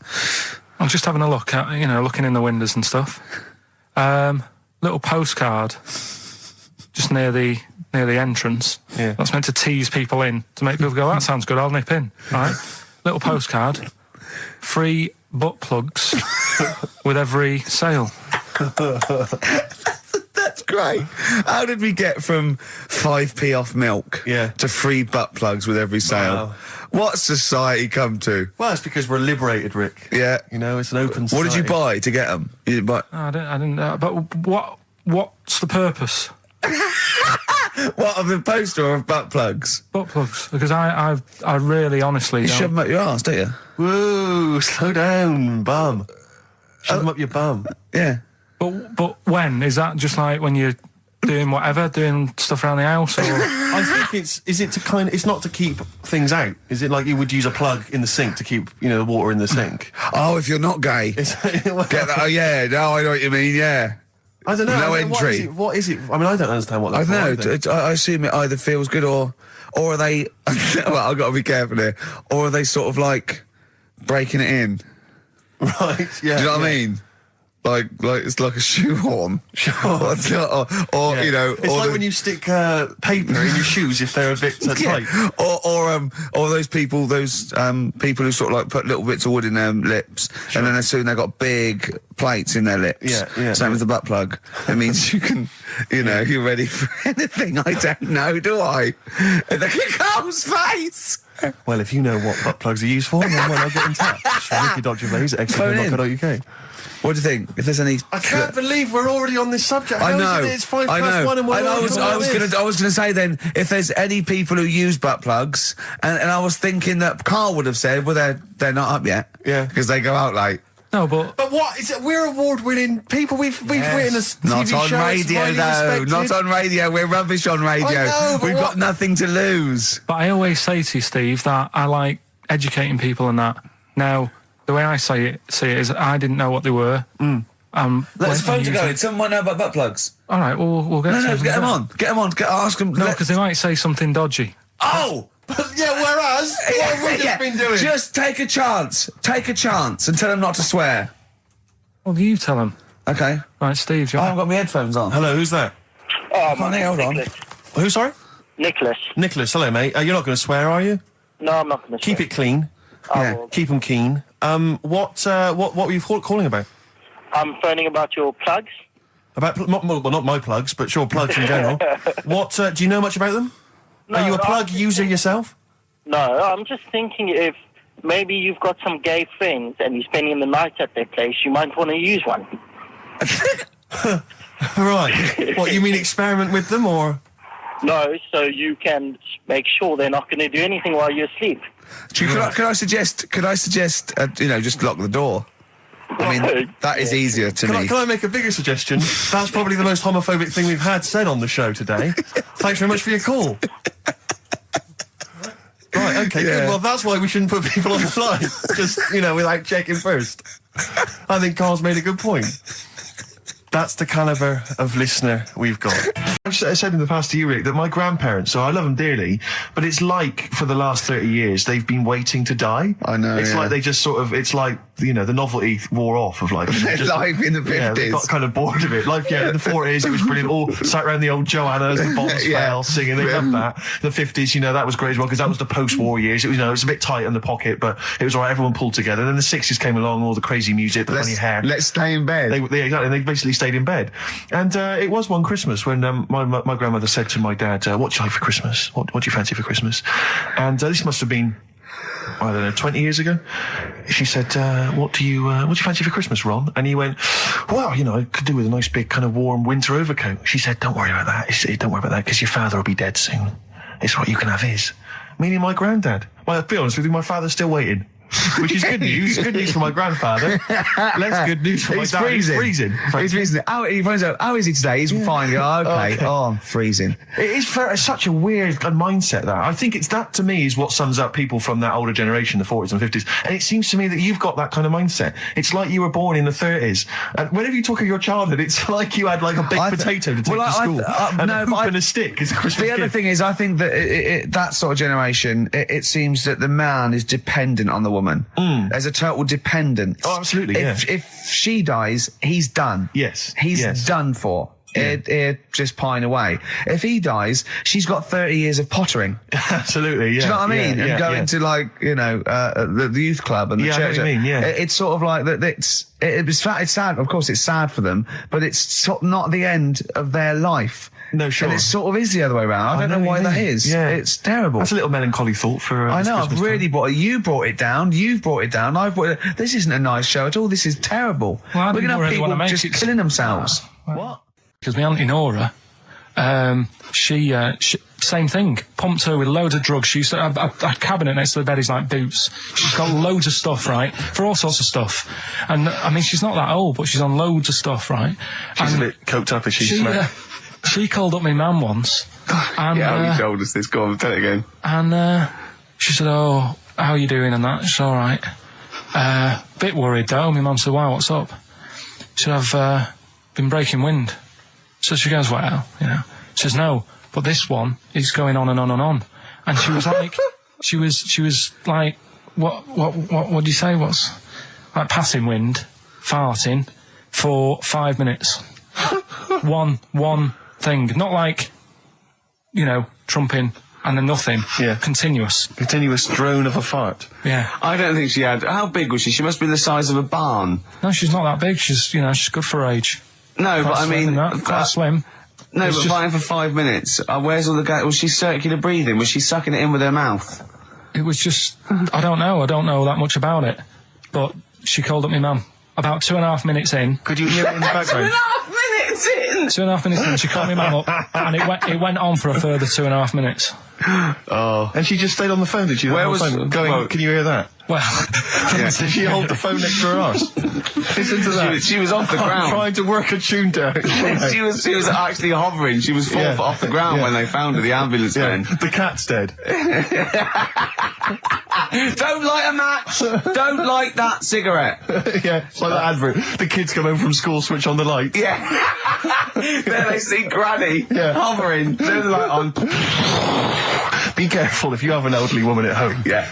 I'm was just having a look at, looking in the windows and stuff. Little postcard just near the entrance. Yeah. That's meant to tease people in, to make people go, that sounds good, I'll nip in. Right? Little postcard. Free butt plugs with every sale. That's great. How did we get from 5p off milk to free butt plugs with every sale? Wow. What's society come to? Well, it's because we're liberated, Rick. Yeah. It's an open society. What did you buy to get them? You didn't buy... I didn't but what's the purpose? What, of the poster or of butt plugs? Butt plugs. Because I really honestly You don't... shove them up your arse, don't you? Whoa, slow down, bum. Shove them up your bum. Yeah. But when? Is that just like when you're doing whatever, doing stuff around the house? Or? I think it's not to keep things out. Is it like you would use a plug in the sink to keep, the water in the sink? Oh, if you're not gay. Get that? Oh, yeah. No, I know what you mean, yeah. I don't know. No entry. What is it? I mean, I don't understand what that's I don't know. I assume it either feels good or are they... well, I've got to be careful here. Or are they sort of like breaking it in? Right, yeah. Do you know what I mean? Like it's like a shoehorn. Sure. or It's like when you stick paper in your shoes if they're a bit tight. Or those people who sort of like put little bits of wood in their lips, and then as soon they've got big plates in their lips. Yeah. Same with the butt plug. It means you can, you're ready for anything. I don't know, do I? The Carl's face. Well, if you know what butt plugs are used for, then why not get in touch? Ricky.Gervais at XFM.co.uk. What do you think? If there's any... I can't believe we're already on this subject. I know. How is it? It's 1:05 and we're I was going to say then, if there's any people who use butt plugs, and I was thinking that Karl would have said, well, they're not up yet. Yeah. Because they go out late. No, but what is it? We're award-winning people. We've written a TV Not on show. radio, though. Not on radio. We're rubbish on radio. I know, We've got nothing to lose. But I always say to you, Steve, that I like educating people and that. Now, the way I see it is I didn't know what they were. Let's phone to go. Someone might know about butt plugs. All right, we'll get No, get them on. Get them on. Ask them. No, because they might say something dodgy. Oh! Yeah, whereas, what have we just been doing? Just take a chance. Take a chance and tell them not to swear. Well, you tell them. Okay. Right, Steve, I haven't got my headphones on. Hello, who's that? Hold on. Who, sorry? Nicholas. Nicholas, hello, mate. You're not going to swear, are you? No, I'm not going to Keep it clean. Yeah. Keep them keen. What were you calling about? I'm phoning about your plugs. About, not my plugs, but sure, plugs in general. What, do you know much about them? No, Are you a plug user yourself? No, I'm just thinking if maybe you've got some gay friends and you're spending the night at their place, you might want to use one. Right. What, you mean experiment with them, or...? No, so you can make sure they're not going to do anything while you're asleep. Could I suggest, just lock the door? I mean, that is easier to me. Can I make a bigger suggestion? That's probably the most homophobic thing we've had said on the show today. Thanks very much for your call. Right, okay, good. Well, that's why we shouldn't put people on the line. Just, without checking first. I think Karl's made a good point. That's the calibre of listener we've got. I said in the past to you, Rick, that my grandparents, so I love them dearly, but it's like for the last 30 years they've been waiting to die. I know, It's like they just sort of, it's like, the novelty wore off of life. Life in the 50s. Yeah, they got kind of bored of it. Life, in the 40s it was brilliant. All sat around the old Joanna as the bombs fell, singing. They loved that. The 50s, that was great as well, because that was the post-war years. It was, it was a bit tight in the pocket, but it was all right. Everyone pulled together. Then the 60s came along, all the crazy music, the funny hair. Let's stay in bed. Exactly. They basically stayed in bed. And it was one Christmas when my grandmother said to my dad, what do you like for Christmas? What do you fancy for Christmas? And this must have been, I don't know, 20 years ago. She said, what do you fancy for Christmas, Ron? And he went, well, I could do with a nice big kind of warm winter overcoat. She said, don't worry about that. Don't worry about that, because your father will be dead soon. It's what you can have his. Meaning my granddad. Well, to be honest with you, my father's still waiting. Which is good news. Good news for my grandfather. Less good news for my dad. He's freezing. He's freezing. He finds out, how is he today? He's fine. Okay. Oh, I'm freezing. It is such a weird mindset, that. I think that, to me, is what sums up people from that older generation, the 40s and 50s. And it seems to me that you've got that kind of mindset. It's like you were born in the 30s. And whenever you talk of your childhood, it's like you had like a big potato to take to school. And a hoop and a stick is a Christmas gift. Thing is, I think that that sort of generation, it seems that the man is dependent on the woman. woman. There's a total dependence. Oh, absolutely, If she dies, he's done. Yes. He's Yes. done for. He'd just pine away. If he dies, she's got 30 years of pottering. Absolutely, yeah. Do you know what I mean? Yeah, and going yeah. to, like, you know, the youth club and the Yeah, I know church. what you mean, yeah. It's sort of like that. It's sad. Of course, it's sad for them, but it's sort of not the end of their life. No, sure. And it sort of is the other way around. I don't know why what you that mean. is. Yeah. It's terrible. That's a little melancholy thought for. I this know. I've Christmas really time. brought it. You brought it down. You've brought it down. I've brought it. This isn't a nice show at all. This is terrible. Well, I We're didn't gonna have really wanna people make just it- killing themselves. What? Because my auntie Nora, she same thing, pumped her with loads of drugs. She used to, a cabinet next to the bed is like boots. She's got loads of stuff, right, for all sorts of stuff. And I mean, she's not that old, but she's on loads of stuff, right? She's and a bit coked up, is she? she called up my mum once, and Yeah, you told us this. Go on, tell it again. and she said, "Oh, how are you doing?" And that. She's all right. Bit worried though. My mum said, "Why? What's up?" She said, "I've been breaking wind." So she goes, "Well, you know." She says, "No, but this one is going on and on and on." And she was like, she was like, what do you say? What's like passing wind, farting for 5 minutes. one thing, not like, you know, trumping and then nothing. Yeah. Continuous. Continuous drone of a fart. Yeah. I don't think she had. How big was she? She must be the size of a barn. No, she's not that big. She's good for her age. No, but Quite I slim mean, and that, quite slim. no, It's but just- fighting for 5 minutes. Where's all the gas? Was she circular breathing? Was she sucking it in with her mouth? It was just, I don't know that much about it. But she called up my mum. About 2.5 minutes in, Could you hear it in the background? 2.5 minutes in. 2.5 minutes in, she called my mum up, and it went on for a further 2.5 minutes. Oh. And she just stayed on the phone, did she? Where On the was- phone, going, well- can you hear that? Well, Did she hold the phone next to her arse? Listen to that. She was off the I'm ground. trying to work a tune down. She was actually hovering. She was 4 Yeah. foot off the ground Yeah. when they found her. The ambulance Yeah, men. the cat's dead. Don't light a match. Don't light that cigarette. Yeah, it's like that advert. The kids come home from school, switch on the light. Yeah. Then they see Granny Yeah. hovering. Turn the light on. Be careful if you have an elderly woman at home. Yeah.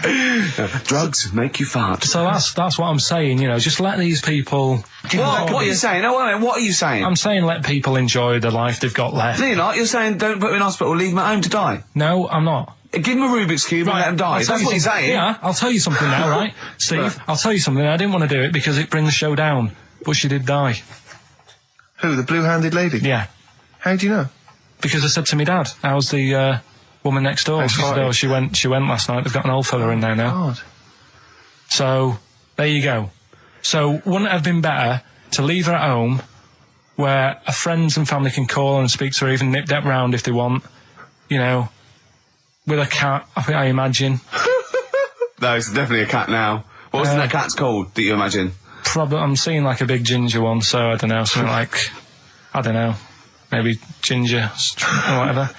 Drugs make you fart. so that's what I'm saying, you know, just let these people... What are you saying? No, wait a minute. What are you saying? I'm saying let people enjoy the life they've got left. No, you're not. You're saying don't put them in hospital, leave them at home to die. No, I'm not. Give them a Rubik's Cube and let them die. I'll tell That's what you you're something- saying. Yeah, I'll tell you something now, right? Steve, I'll tell you something. I didn't want to do it because it brings the show down, but she did die. Who, the blue-handed lady? Yeah. How do you know? Because I said to my dad, how's the woman next door? Next She said, party. oh, she went last night. They've got an old fella in there now. God. So, there you go. So, wouldn't it have been better to leave her at home where her friends and family can call and speak to her, even nip that round if they want, you know, with a cat, I imagine. No, it's definitely a cat now. What was that cat's called, do you imagine? Probably, I'm seeing like a big ginger one, so I don't know, something like, I don't know, maybe ginger or whatever.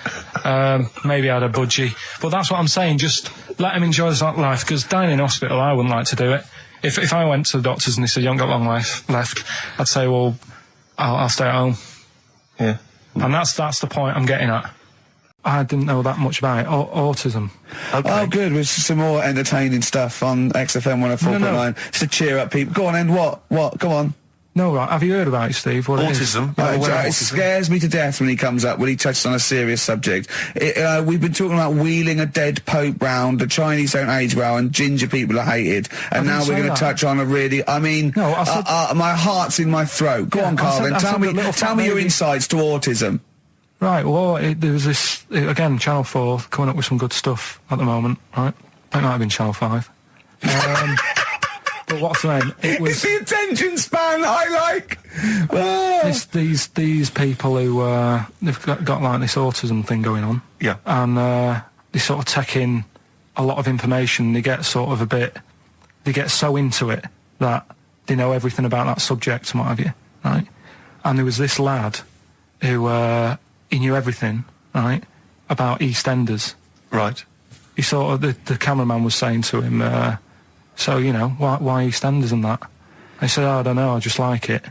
Maybe I had a budgie. But that's what I'm saying, just let him enjoy his life, because dying in hospital, I wouldn't like to do it. If I went to the doctors and they said, you haven't got long life left, I'd say, well, I'll stay at home. Yeah. And that's the point I'm getting at. I didn't know that much about it. Autism. Okay. Oh, good. With some more entertaining stuff on XFM 104.9. No. Just to cheer up people. Go on, End. What? Go on. No, right. Have you heard about it, Steve? What it is? Autism. It scares me to death when he comes up, when he touches on a serious subject. We've been talking about wheeling a dead pope round, the Chinese don't age well, and ginger people are hated. And now we're going to touch on a really, I mean, No, I said- my heart's in my throat. Go on, I Carl, said- then. I Tell said me, the little tell fat me your baby. insights to autism. Right, well, there was this, again, Channel 4 coming up with some good stuff at the moment, right? It might have been Channel 5. But what's the name? It It's was the attention span I like. Oh. these people who, they've got like this autism thing going on. Yeah. And they sort of take in a lot of information. They get sort of they get so into it that they know everything about that subject and what have you, right? And there was this lad who, he knew everything, right, about EastEnders. Right. He sort of, the cameraman was saying to him, so, you know, why EastEnders and that? And he said, oh, I don't know, I just like it.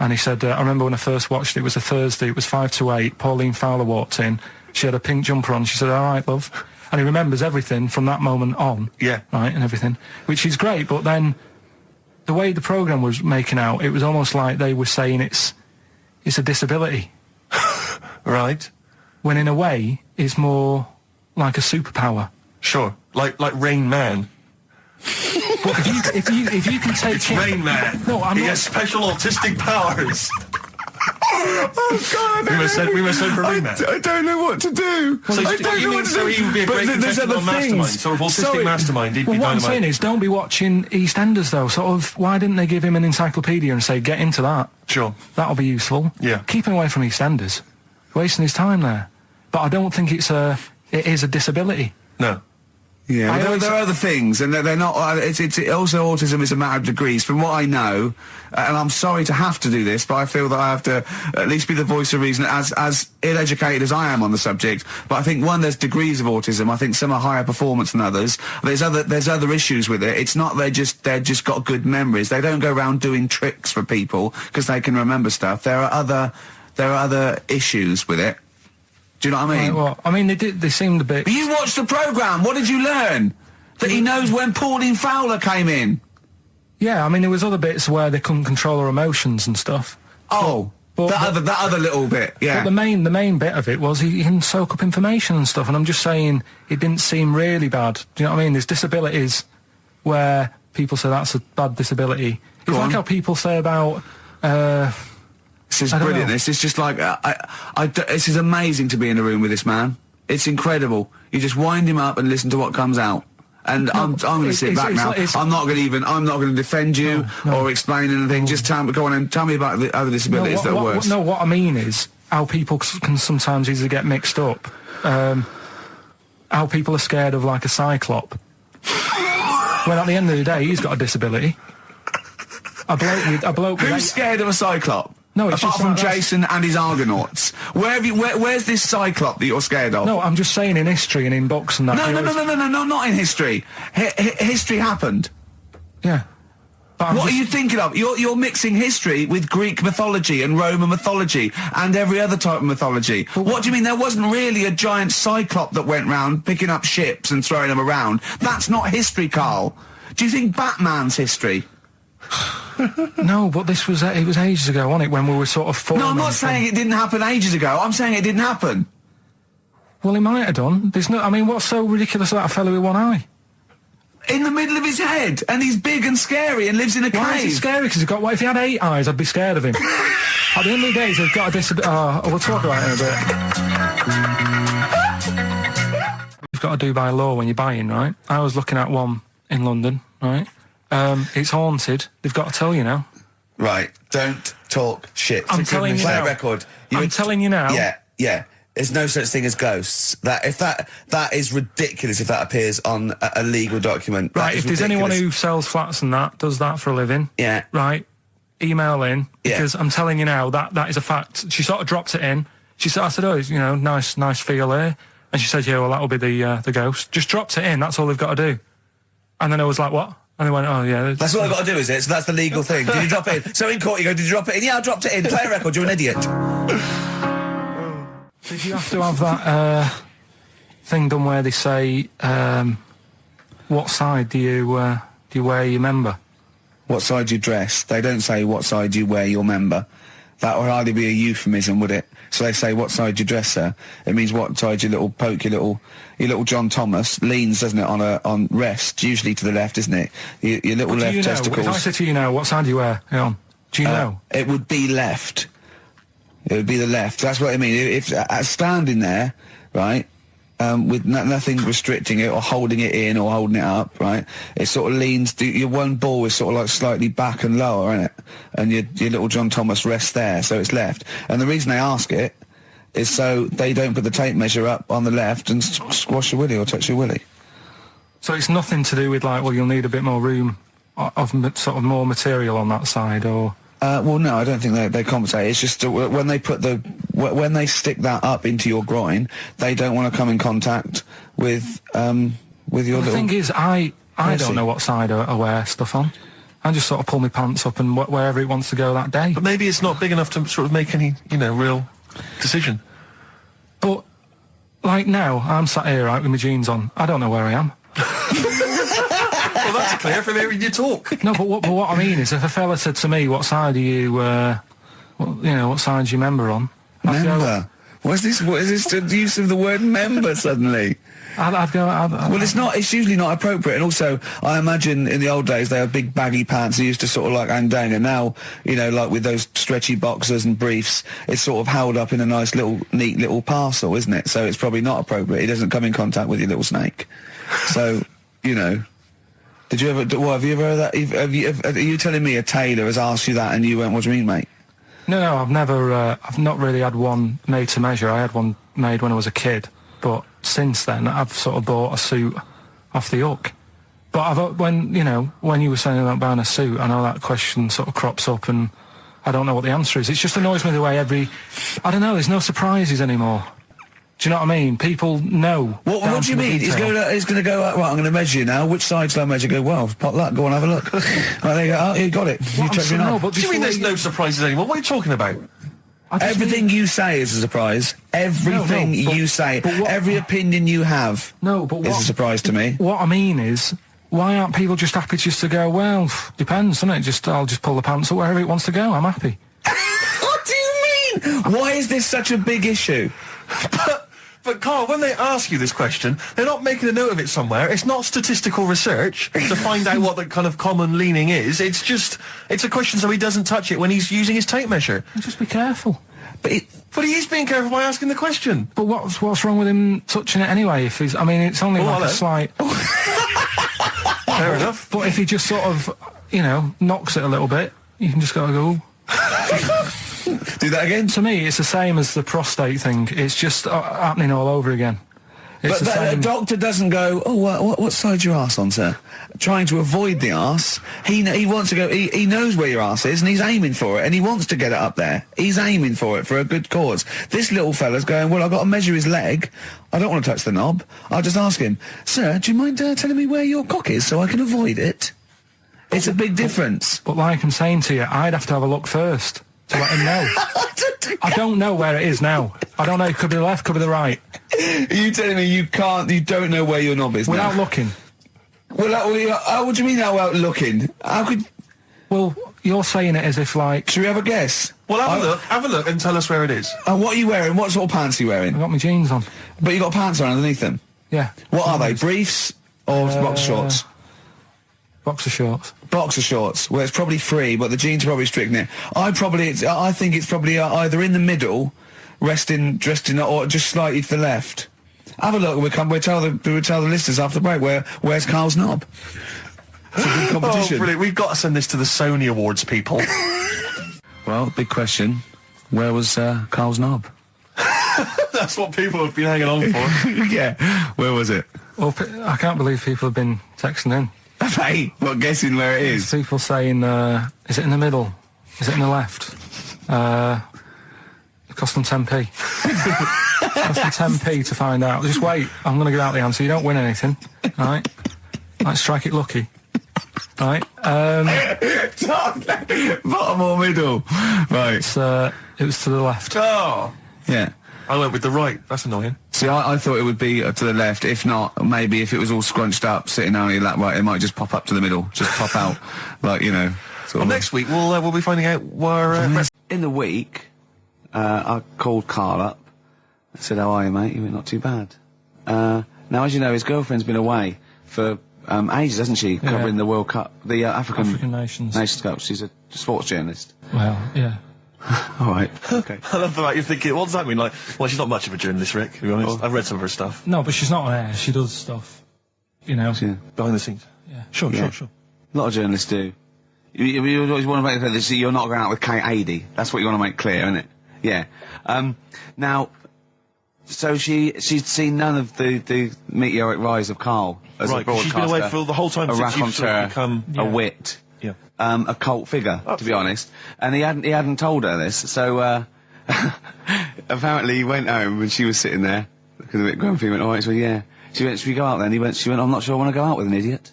And he said, I remember when I first watched it, it was a Thursday, it was 7:55, Pauline Fowler walked in, she had a pink jumper on, she said, all right, love. and he remembers everything from that moment on. Yeah. Right, and everything, which is great. But then, the way the program was making out, it was almost like they were saying it's a disability. Right. When in a way, it's more like a superpower. Sure. Like Rain Man. But if you can take Rain Man. No, I'm he not. has special autistic powers. Oh God! We were so for Rain Man. I don't know what to do. So I you don't know mean what to so do. he would be a great But there's contestant other on Mastermind, things. sort of autistic Sorry. Mastermind. He'd Well, be what I'm dynamite. saying is, don't be watching EastEnders though. Sort of, why didn't they give him an encyclopedia and say, get into that? Sure. That'll be useful. Yeah. Keep him away from EastEnders. Wasting his time there. But I don't think it is a disability. No. Yeah, well, there are other things, and they're not. It's also autism is a matter of degrees. From what I know, and I'm sorry to have to do this, but I feel that I have to at least be the voice of reason, as ill-educated as I am on the subject. But I think there's degrees of autism. I think some are higher performance than others. There's other issues with it. It's not they're just got good memories. They don't go around doing tricks for people because they can remember stuff. There are other issues with it. Do you know what I mean? Right, well, I mean, they seemed a bit... But you watched the programme. What did you learn? That he knows when Pauline Fowler came in. Yeah, I mean, there was other bits where they couldn't control their emotions and stuff. Oh, that other little bit, yeah. But the main bit of it was he can soak up information and stuff, and I'm just saying it didn't seem really bad. Do you know what I mean? There's disabilities where people say that's a bad disability. It's like how people say about... This is brilliant. This is just like this is amazing to be in a room with this man. It's incredible. You just wind him up and listen to what comes out. And I'm going to sit back now. I'm not going to defend you or explain anything. Just go on and tell me about the other disabilities that are worse. What I mean is how people can sometimes easily get mixed up. How people are scared of like a cyclop. When at the end of the day, he's got a disability. A bloke with Who's scared of a cyclop? No, it's apart just from like Jason and his Argonauts. Where's this cyclop that you're scared of? No, I'm just saying in history and in books and that. No, not in history. History happened. Yeah. What are you thinking of? You're mixing history with Greek mythology and Roman mythology and every other type of mythology. What do you mean there wasn't really a giant cyclop that went round picking up ships and throwing them around? That's not history, Carl. Do you think Batman's history? No, but it was ages ago, wasn't it, when we were sort of forming... No, I'm not saying it didn't happen ages ago. I'm saying it didn't happen. Well, it might have done. I mean, what's so ridiculous about a fellow with one eye? In the middle of his head, and he's big and scary and lives in a cave. Why is he scary? Because if he had 8 eyes, I'd be scared of him. At the end of the day, he's got a disability... we'll talk about it in a bit. You've got to do by law when you're buying, right? I was looking at one in London, right? It's haunted. They've got to tell you now. Right. Don't talk shit. I'm telling you now. Play a record. I'm telling you now. Yeah. There's no such thing as ghosts. That is ridiculous if that appears on a legal document. Right. If there's anyone who sells flats and does that for a living. Yeah. Right. Email in because I'm telling you now that is a fact. She sort of dropped it in. I said, oh, nice feel here. And she said, yeah, well, that'll be the ghost. Just dropped it in. That's all they've got to do. And then I was like, what? And they went, oh, yeah. That's all I've got to do, is it? So that's the legal thing. Did you drop it in? So in court you go, did you drop it in? Yeah, I dropped it in. Play a record, you're an idiot. Did you have to have that thing done where they say, what side do you wear your member? What side you dress? They don't say what side you wear your member. That would hardly be a euphemism, would it? So they say, what side you dress, sir? It means what side your little John Thomas leans, doesn't it, on rest, usually to the left, isn't it? Your little left testicles. If I said to you now, what side do you wear? Hang on. Do you know? It would be left. It would be the left. That's what I mean. If standing there, right, with nothing restricting it or holding it in or holding it up, right, it sort of leans, your one ball is sort of like slightly back and lower, isn't it? And your little John Thomas rests there, so it's left. And the reason they ask it is so they don't put the tape measure up on the left and squash your willy or touch your willy. So it's nothing to do with like, well, you'll need a bit more room of sort of more material on that side, or... Well, no, I don't think they compensate. It's just when they when they stick that up into your groin, they don't want to come in contact with your little... The thing is, I don't know what side I wear stuff on. I just sort of pull my pants up and wherever it wants to go that day. But maybe it's not big enough to sort of make any, real decision. But Like now, I'm sat here, right, with my jeans on. I don't know where I am. Well, that's clear from hearing you talk. No, but what I mean is, if a fella said to me, "What side are you? What side's your member on?" Member. What is this? What is this? The use of the word member suddenly? I'd go. Well, it's not. It's usually not appropriate. And also, I imagine in the old days they had big baggy pants. They used to sort of like hang down. And now, you know, like with those stretchy boxers and briefs, it's sort of held up in a nice little, neat little parcel, isn't it? So it's probably not appropriate. It doesn't come in contact with your little snake. So, you know. Did you ever? What have you ever heard that? Are you telling me a tailor has asked you that and you went, "What do you mean, mate?" No, I've never. I've not really had one made to measure. I had one made when I was a kid, but since then I've sort of bought a suit off the hook. But when you were saying about buying a suit, I know that question sort of crops up, and I don't know what the answer is. It just annoys me the way I don't know. There's no surprises anymore. Do you know what I mean? People know. What do you mean? He's going to go, right, I'm going to measure you now. Which side shall I measure? Go, well, pot luck, go on, have a look. Right, there you go. Oh, you got it. You checked me out. What do you mean there's no surprises anymore? What are you talking about? Everything you say is a surprise. Everything you say. Every opinion you have is a surprise to me. What I mean is, why aren't people just happy just to go, well, depends, doesn't it? I'll just pull the pants up wherever it wants to go. I'm happy. What do you mean? Why is this such a big issue? But Carl, when they ask you this question, they're not making a note of it somewhere. It's not statistical research to find out what the kind of common leaning is. It's a question so he doesn't touch it when he's using his tape measure. Just be careful. But he is being careful by asking the question. But what's wrong with him touching it anyway? If he's, I mean, it's only like a slight. Fair enough. But if he just sort of, knocks it a little bit, you can just go. Do that again? To me, it's the same as the prostate thing. It's just happening all over again. But the doctor doesn't go, oh, what side's your arse on, sir? Trying to avoid the arse. He wants to go, he knows where your arse is and he's aiming for it and he wants to get it up there. He's aiming for it for a good cause. This little fella's going, well, I've got to measure his leg. I don't want to touch the knob. I'll just ask him, sir, do you mind telling me where your cock is so I can avoid it? It's a big difference. But like I'm saying to you, I'd have to have a look first to let him know. I don't know where it is now. I don't know. It could be the left, could be the right. Are you telling me you don't know where your knob is without looking? Well, what do you mean without looking? How could... Well, you're saying it as if like... Should we have a guess? Well, have a look and tell us where it is. And what are you wearing? What sort of pants are you wearing? I've got my jeans on. But you got pants on underneath them? Yeah. What are they? Briefs or boxer shorts? Boxer shorts. Boxer shorts. Well, it's probably free, but the jeans are probably strict in it. I think it's probably either in the middle, dressed in, or just slightly to the left. Have a look. We'll tell the listeners after the break where's Carl's knob. It's a good competition. Oh, brilliant! We've got to send this to the Sony Awards people. Well, big question. Where was Carl's knob? That's what people have been hanging on for. Yeah. Where was it? Well, I can't believe people have been texting in. Hey, what, guessing where it is? People saying, is it in the middle? Is it in the left? It cost them 10p. It cost them 10p to find out. Just wait, I'm going to give out the answer. You don't win anything, right? Like, strike it lucky. Right? Bottom or middle? Right. It was to the left. Oh! Yeah. I went with the right. That's annoying. See, I thought it would be to the left. If not, maybe if it was all scrunched up, sitting down on your lap, right, it might just pop up to the middle. Just pop out, like, Well, next week we'll be finding out where... In the week, I called Karl up. I said, how are you, mate? He went, not too bad. Now, as you know, his girlfriend's been away for ages, hasn't she? Covering the World Cup, the African Nations Cup. She's a sports journalist. Well, yeah. All right. Okay. I love the fact you're thinking, what does that mean? Like, well, she's not much of a journalist, Rick, to be honest. I've read some of her stuff. No, but she's not on air. She does stuff, Yeah. Behind the scenes. Yeah. Sure. A lot of journalists do. You always want to make clear that you're not going out with Kate Adie. That's what you want to make clear, isn't it? Yeah. Now, so she'd seen none of the meteoric rise of Karl as a broadcaster. She's been away for the whole time a since you've sort of become... a wit. Yeah. A cult figure, to be honest. And he hadn't told her this, so, apparently he went home and she was sitting there, looking a bit grumpy, went, alright, so yeah. She went, should we go out then? She went, I'm not sure I want to go out with an idiot.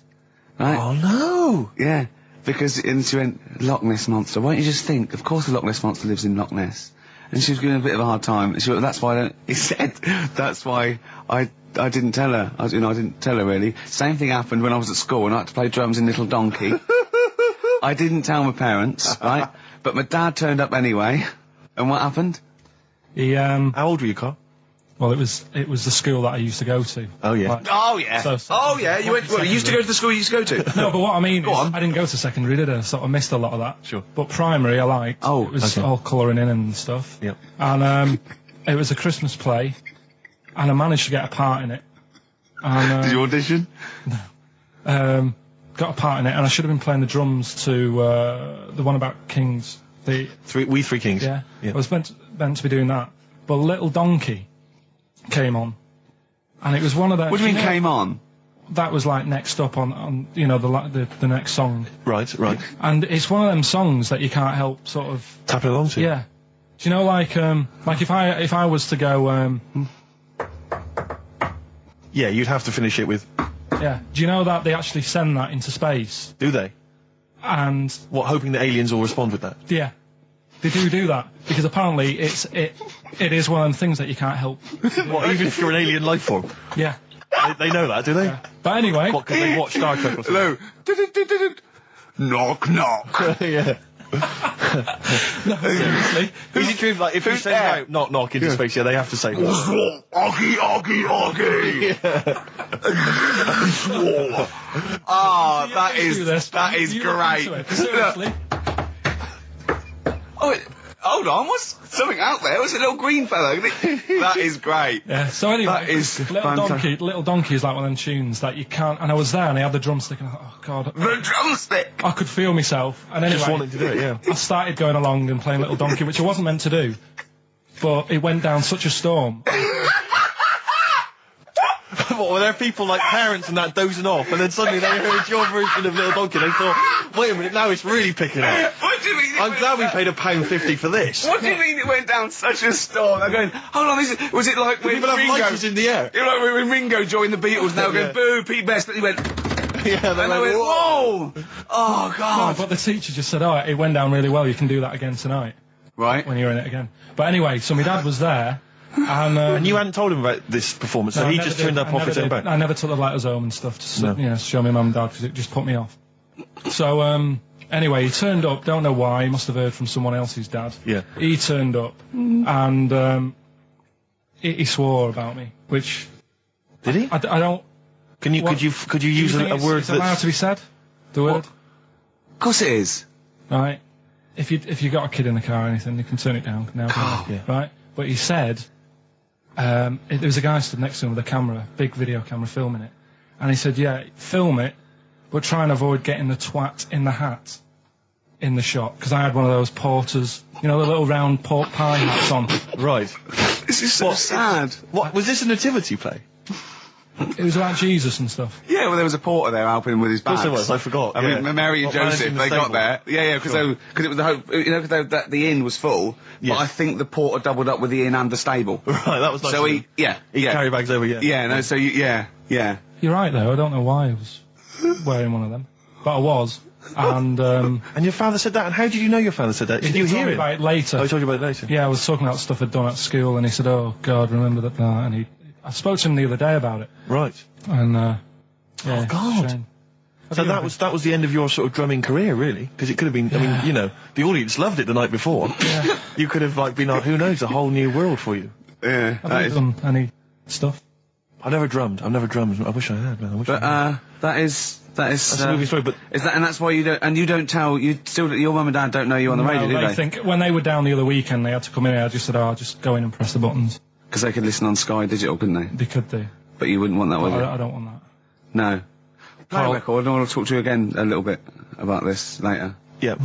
Right? Oh, no! Yeah. And she went, Loch Ness Monster. Why don't you just think, of course the Loch Ness Monster lives in Loch Ness. and she was giving a bit of a hard time. That's why he said, that's why I didn't tell her. I didn't tell her really. Same thing happened when I was at school and I had to play drums in Little Donkey. I didn't tell my parents, right? But my dad turned up anyway. And what happened? He, How old were you, Carl? Well, it was the school that I used to go to. Oh, yeah. Like, Oh, yeah. You used to go to the school you used to go to? No, but what I mean is, on. I didn't go to secondary, did I? So I missed a lot of that. Sure. But primary, I liked. Oh, it was okay. all colouring in and stuff. Yep. And it was a Christmas play, and I managed to get a part in it. And, Did you audition? got a part in it, and I should have been playing the drums to the one about Kings. We Three Kings. Yeah. I was meant to be doing that, but Little Donkey came on, and it was one of the. What do you mean came on? That was like next up on the next song. Right. And it's one of them songs that you can't help sort of Tapping along to. Yeah. Do you know like if I was to go Yeah, you'd have to finish it with. Yeah. Do you know that they actually send that into space? Do they? And what, hoping that aliens will respond with that? Yeah. They do that because apparently it is one of them things that you can't help. What, even if you're an alien life form? Yeah. They know that, do they? Yeah. But anyway. What, because they watch Star Trek or something? Hello. Knock, knock. Yeah. No, seriously. Is it true, like, if you send out knock knock into space, yeah, they have to say that? Oggy, oggy, oggy. Oh, that is great. Seriously. Oh, hold on, what's something out there? Was it a little green fellow? That is great. Yeah, so anyway, that is Little Donkey is like one of them tunes that you can't, and I was there and I had the drumstick and I thought, oh god. The drumstick! I could feel myself, and anyway. Just wanting to do it, yeah. I started going along and playing Little Donkey, which I wasn't meant to do, but it went down such a storm. What, were there people like parents and that dozing off, and then suddenly they heard your version of Little Donkey, and they thought, wait a minute, now it's really picking up. What do you mean? I'm glad we paid £1.50 for this. What do you mean it went down such a storm? I'm going, hold on, was it like when People have Ringo... lighters in the air. You know, like when Ringo joined the Beatles, and they were going, Yeah. boo, Pete Best, but he went... Yeah, and they went, whoa! Oh, No, God. but the teacher just said, oh, it went down really well, you can do that again tonight, Right. when you're in it again. But anyway, so my dad was there, and... And you hadn't told him about this performance, so No, I he never just did. turned up I off his never own did. back. I never took the letters home and stuff to No. show my mum and dad because it just put me off. So anyway, he turned up. Don't know why. He must have heard from someone else's dad. Yeah. He turned up and he swore about me, which Did he? I don't. Could you use Do you a think word it's allowed to be said? The word, Of course it is. right? If you got a kid in the car or anything, you can turn it down now. Yeah. Right? But he said. There was a guy stood next to him with a camera, big video camera, filming it. And he said, yeah, film it, but try and avoid getting the twat in the hat in the shot. Because I had one of those porters, you know, the little round pork pie hats on. Right. This is so sad. What, was this a nativity play? It was about Jesus and stuff. Yeah, well, there was a porter there helping him with his Of course bags. there was, I forgot. I mean, Mary and What, Joseph, managing the they got stable? there. Yeah, because it was the hope, you know, because the inn was full. Yes. But I think the porter doubled up with the inn and the stable. Right, that was nice. So of him. he carry bags over, yeah. Yeah, no, so yeah. You're right, though. I don't know why I was wearing one of them. But I was. And And your father said that, and how did you know your father said that? Did you he told hear me it? about it later. Oh, he told you about it later? Yeah, I was talking about stuff I'd done at school, and he said, oh, God, remember that. And I spoke to him the other day about it. Right. And, yeah, Oh, God. shame. So that was the end of your sort of drumming career, really? Because it could have been, I mean, you know, the audience loved it the night before. Yeah. You could have, like, been, who knows, a whole new world for you. Yeah, I've never done any stuff. I've never drummed. I wish I had, man. that is That's a movie story, but... Is that, and that's why you don't tell, your mum and dad don't know you on the radio, do they they? think, when they were down the other weekend, they had to come in here, I just said, I'll just go in and press the buttons. Because they could listen on Sky Digital, couldn't they? They could do. But you wouldn't want that, would you? I don't want that. No. Play a Carl- record, and I want to talk to you again a little bit about this later. Yeah.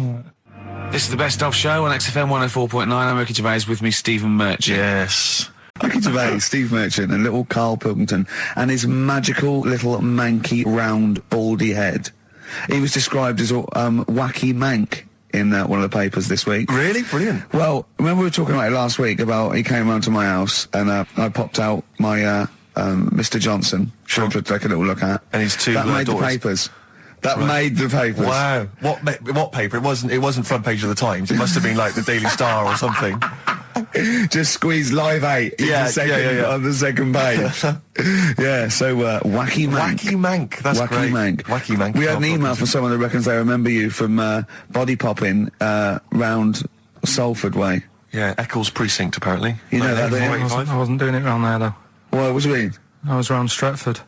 This is the Best Of Show on XFM 104.9. I'm Ricky Gervais, with me Stephen Merchant. Yes. Ricky Gervais, Steve Merchant, and little Karl Pilkington, and his magical little manky, round, baldy head. He was described as wacky mank in one of the papers this week. Really? Brilliant. Well, remember we were talking about it last week about he came round to my house and I popped out my Mr. Johnson for to take a little look at. And his two that made daughters. the papers. That made the papers. Wow. What paper? It wasn't front page of the Times. It must have been like the Daily Star or something. Just squeeze Live 8 on the second page. Yeah, so Wacky Mank. Wacky Mank, that's Wacky great. Mank. Wacky Mank. We had an email from someone that reckons they remember you from body popping round Salford Way. Yeah, Eccles Precinct, apparently. You know that, don't you? I wasn't doing it round there, though. What do you mean? I was round Stretford.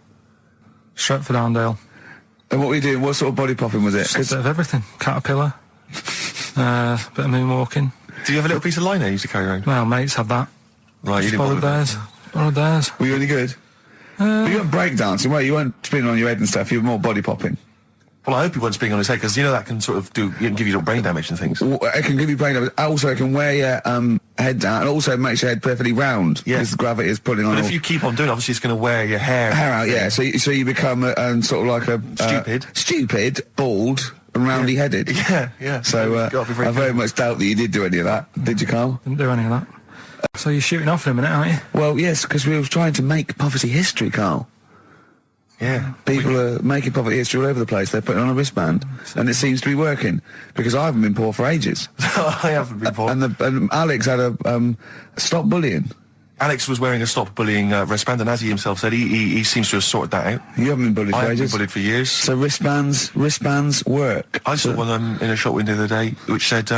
Arndale. And what were you doing? What sort of body popping was it? Just a bit of everything. Caterpillar. Bit of moonwalking. Do you have a little piece of line there you used to carry around? Well, mates had that. Right, you didn't Borrowed bother. theirs. Were you any good? But you weren't breakdancing, were you? You weren't spinning on your head and stuff. You were more body popping. Well, I hope he wasn't spinning on his head, because you know that can sort of give you little brain damage and things. Well, it can give you brain damage. Also, it can wear your head down, and also makes your head perfectly round. Yeah. Because the gravity is pulling on. But if you keep on doing it, obviously it's going to wear your hair out, yeah. So you become sort of like a stupid, bald, and roundy-headed. Yeah. So I very much doubt that you did do any of that. Did you, Carl? Didn't do any of that. So you're shooting off in a minute, aren't you? Well, yes, because we were trying to make poverty history, Carl. Yeah. People are making poverty history all over the place. They're putting on a wristband, and it seems to be working, because I haven't been poor for ages. I haven't been poor. And Alex had a stop bullying. Alex was wearing a stop bullying wristband, and as he himself said, he seems to have sorted that out. You haven't been bullied for I haven't ages? been bullied for years. So wristbands work. I saw one in a shop window the other day which said,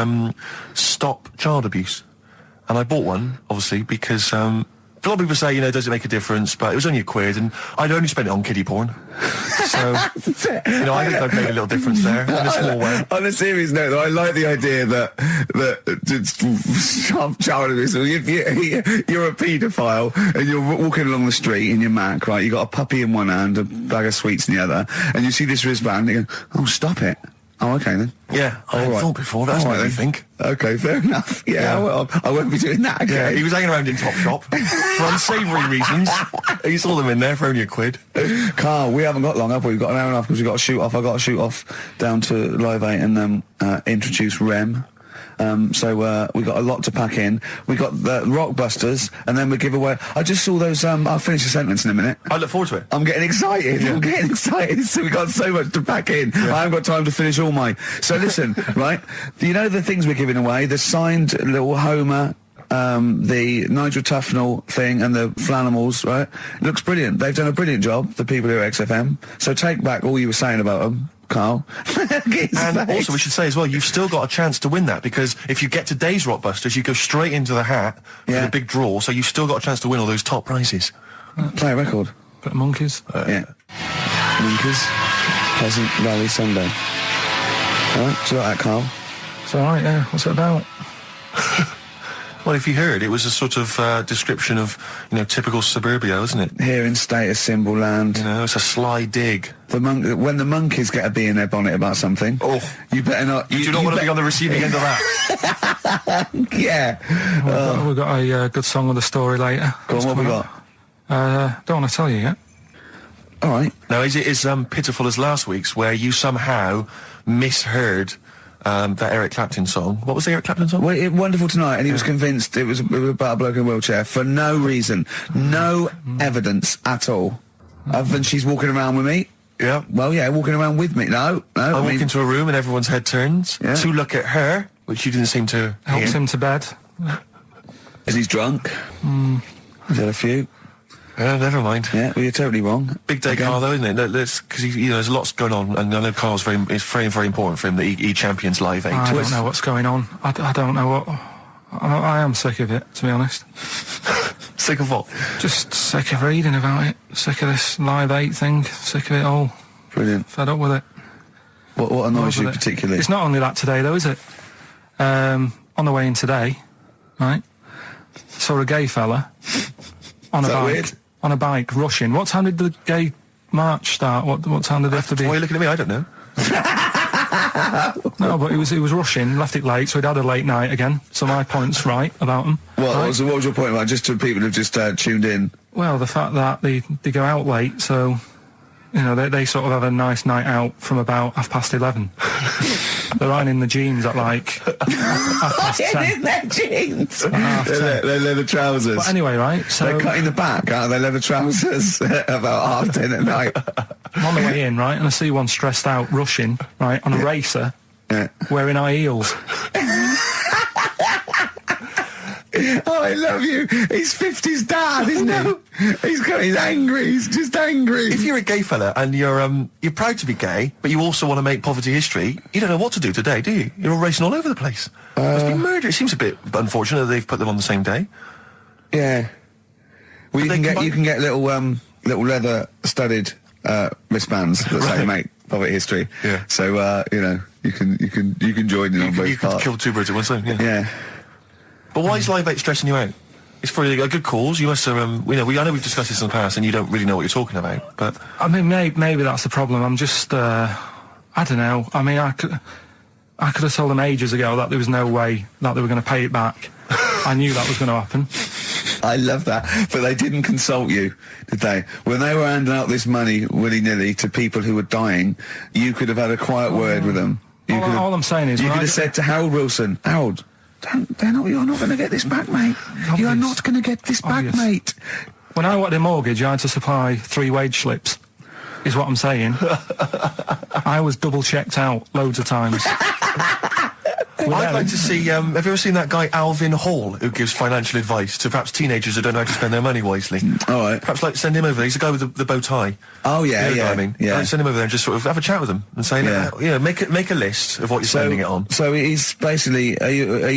stop child abuse. And I bought one, obviously, because a lot of people say, does it make a difference? But it was only £1, and I'd only spent it on kiddie porn. So, I think I've made a little difference there, in a small way. On a serious note, though, I like the idea that child abuse, if you're a paedophile and you're walking along the street in your Mac, right, you got a puppy in one hand, a bag of sweets in the other, and you see this wristband, and you go, oh, stop it. Oh, okay then. Yeah, I hadn't thought before. That's what I think. Okay, fair enough. Yeah. Well, I won't be doing that again. Yeah, he was hanging around in Topshop for unsavoury reasons. You saw them in there for only £1. Carl, we haven't got long, have we? We've got an hour and a half, because we've got to shoot off. I've got to shoot off down to Live 8 and introduce Rem. So we got a lot to pack in. We got the Rockbusters, and then we give away. I just saw those. I'll finish the sentence in a minute. I look forward to it. I'm getting excited. Yeah. I'm getting excited. So we got so much to pack in. Yeah. I haven't got time to finish all my. So listen, right? You know the things we're giving away. The signed little Homer. The Nigel Tufnell thing and the Flanimals, right? It looks brilliant. They've done a brilliant job, the people here at XFM. So take back all you were saying about them, Carl. And also we should say as well, you've still got a chance to win that, because if you get today's Rockbusters, you go straight into the hat for the big draw, so you've still got a chance to win all those top prizes. Play a record. Bit of Monkeys. Yeah. Monkeys. Pleasant Valley Sunday. Alright, do you like that, Carl? It's alright, yeah. What's it about? Well, if you heard, it was a sort of description of, typical suburbia, isn't it? Here in status symbol land. It's a sly dig. When the monkeys get a bee in their bonnet about something, you better not. You do not want to be on the receiving end of that. Yeah. We've got a good song with a story later. Go on, what have we got? Don't want to tell you yet. All right. Now, is it as pitiful as last week's, where you somehow misheard that Eric Clapton song? What was the Eric Clapton song? Well, Wonderful Tonight, and he was convinced it was about a bloke in a wheelchair for no reason, no evidence at all, other than she's walking around with me. Yeah. Well, yeah, walking around with me. No. I walk into a room and everyone's head turns to look at her, which you didn't seem to Helps hear. him to bed. Is he's drunk? He's had a few. Never mind. Yeah, well, you're totally wrong. Big day, Carl, though, isn't it? Because there's lots going on, and I know Carl's it's very, very important for him that he champions Live 8. I don't know what's going on. I don't know what. I am sick of it, to be honest. Sick of what? Just sick of reading about it. Sick of this Live 8 thing. Sick of it all. Brilliant. Fed up with it. What annoys you particularly? It's not only that today, though, is it? On the way in today, right, saw a gay fella on a bike. Weird? On a bike, rushing. What time did the gay march start? What time did it have to be? Why are you looking at me? I don't know. No, but he was rushing, left it late, so he'd had a late night again. So my point's right about him. What right? was your point about, just to people who've just tuned in? Well, the fact that they go out late, so they sort of have a nice night out from about 11:30. They're ironing the jeans at like 10:30. In their jeans. Their leather trousers. But anyway, right, so they're cutting the back out of their leather trousers about 10:30 at night. I'm on the way in, right, and I see one stressed out, rushing, right, on a racer, wearing high heels. Oh, I love you. He's 50's dad, isn't he? He's angry. He's just angry. If you're a gay fella and you're proud to be gay, but you also want to make poverty history, you don't know what to do today, do you? You're all racing all over the place. It's been murder. It seems a bit unfortunate that they've put them on the same day. Yeah. Well, you can get little leather studded wristbands that say make poverty history. Yeah. So you can join in on both You parts. could kill two birds with one stone. Yeah. But why is Live 8 stressing you out? It's for a good cause. You must have, I know we've discussed this in the past, and you don't really know what you're talking about. But I mean, maybe that's the problem. I'm just, I don't know. I mean, I could have told them ages ago that there was no way that they were going to pay it back. I knew that was going to happen. I love that. But they didn't consult you, did they? When they were handing out this money willy-nilly to people who were dying, you could have had a quiet word with them. All I'm saying is... You could have said to Harold Wilson, Harold, you're not going to get this back, mate. You are not going to get this back, mate. When I wanted a mortgage, I had to supply 3 wage slips, is what I'm saying. I was double-checked out loads of times. I'd like to see, have you ever seen that guy Alvin Hall, who gives financial advice to perhaps teenagers who don't know how to spend their money wisely? All right. Perhaps send him over there. He's the guy with the bow tie. Oh, yeah, you know yeah. What I mean? Yeah. Send him over there and just sort of have a chat with him and say, make a list of what you're spending it on. So he's basically,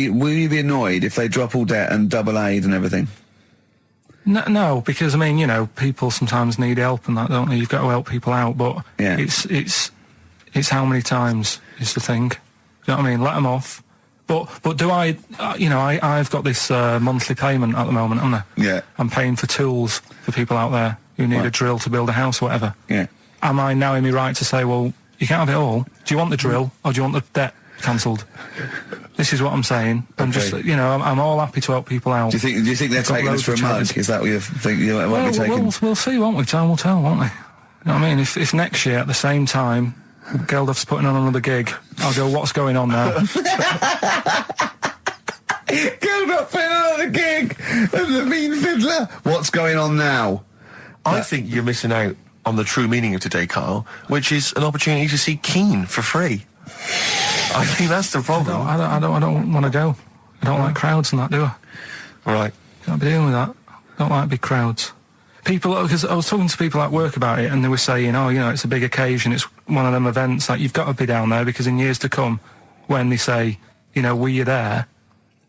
will you be annoyed if they drop all debt and double aid and everything? No, because, I mean, people sometimes need help and that, don't they? You've got to help people out, but it's how many times is the thing. Do you know what I mean? Let them off. But do I, I've got this monthly payment at the moment, haven't I? Yeah. I'm paying for tools for people out there who need a drill to build a house or whatever. Yeah. Am I now in my right to say, well, you can't have it all? Do you want the drill or do you want the debt cancelled? This is what I'm saying. I'm just, I'm all happy to help people out. Do you think they're taking us for a mug? Is that what you think you might be taking? We'll see, won't we? Time will tell, won't we? You know what I mean? If next year at the same time Geldof's putting on another gig, I'll go, what's going on now? Geldof putting on another gig and the mean fiddler. What's going on now? I think you're missing out on the true meaning of today, Carl, which is an opportunity to see Keane for free. I think that's the problem. I don't want to go. I don't like crowds and that, do I? Right. Can't be dealing with that. Don't like big crowds. People, because I was talking to people at work about it, and they were saying, it's a big occasion, it's one of them events, like, you've got to be down there, because in years to come, when they say, were you there,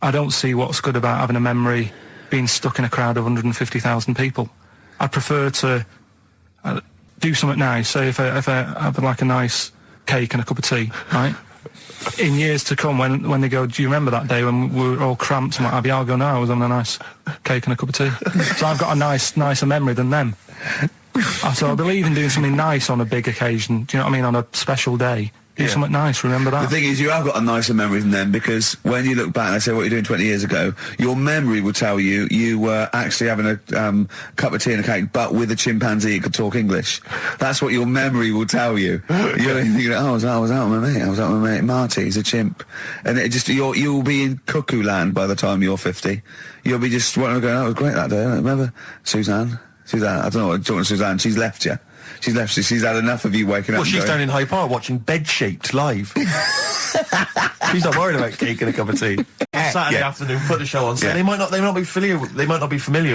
I don't see what's good about having a memory being stuck in a crowd of 150,000 people. I'd prefer to do something nice, say if I have like a nice cake and a cup of tea, right? In years to come, when they go, do you remember that day when we were all cramped and what have you? I'll go, no, I was on a nice cake and a cup of tea. So I've got a nicer memory than them. So I believe in doing something nice on a big occasion, do you know what I mean, on a special day. Do something nice, remember that. The thing is, you have got a nicer memory than them, because when you look back and they say what you're doing 20 years ago, your memory will tell you you were actually having a cup of tea and a cake, but with a chimpanzee that could talk English. That's what your memory will tell you. You're thinking, I was out with my mate. I was out with my mate Marty. He's a chimp, and it just you'll be in cuckoo land by the time you're 50. You'll be just going, oh, it was great that day. I remember Suzanne. I don't know what talking to Suzanne. She's left you. She's left you. She's had enough of you waking up. Well, she's down in Hyde Park watching Bed-Shaped live. She's not worried about cake and a cup of tea. Saturday afternoon, put the show on. So they might not be familiar with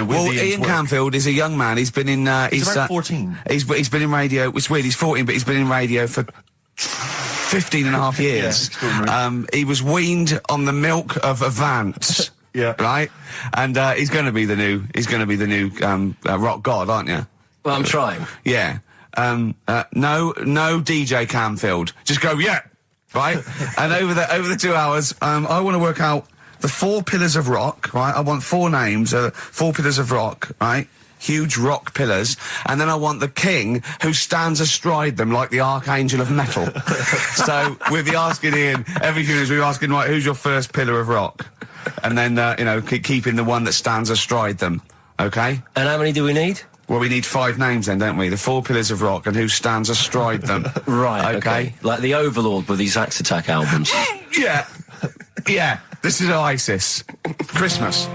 Well, Ian Canfield is a young man. He's been in. He's about 14. He's been in radio. It's weird. He's 14, but he's been in radio for 15 and a half years. He was weaned on the milk of Avant. Yeah. Right. And he's going to be the new. He's going to be the new rock god, aren't you? Well, I'm trying. Yeah. No DJ Canfield. Just go, yeah. Right? And over the 2 hours, I want to work out the 4 pillars of rock, right? I want 4 names, 4 pillars of rock, right? Huge rock pillars. And then I want the king who stands astride them like the archangel of metal. So we'll be asking Ian, every few minutes we'll be asking, right, who's your first pillar of rock? And then, keeping the one that stands astride them. Okay? And how many do we need? Well, we need 5 names then, don't we? The 4 pillars of rock and who stands astride them. Right, okay. Like the Overlord with these Axe Attack albums. Yeah. Yeah. This is Oasis. Christmas.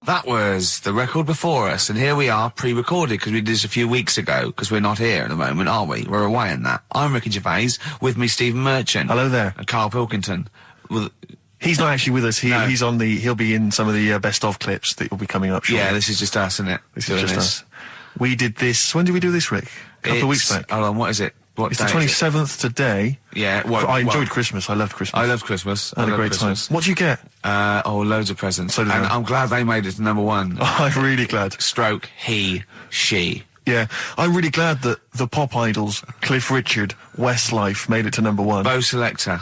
That was the record before us, and here we are, pre-recorded, because we did this a few weeks ago, because we're not here at the moment, are we? We're away in that. I'm Ricky Gervais, with me Stephen Merchant. Hello there. And Karl Pilkington. Well, He's not actually with us. No. He'll be in some of the best of clips that will be coming up shortly. Yeah, this is just us, isn't it? This is just us. We did this. When did we do this, Rick? A couple of weeks back. Hold on, what is it? What It's day the is it? 27th today. Yeah, well, I enjoyed Christmas. I loved Christmas. I love Christmas. I had a great time. What did you get? Loads of presents. So did and I. I'm glad they made it to number one. I'm really glad. Stroke, he, she. Yeah, I'm really glad that the pop idols, Cliff Richard, Westlife, made it to number one. Bo Selector.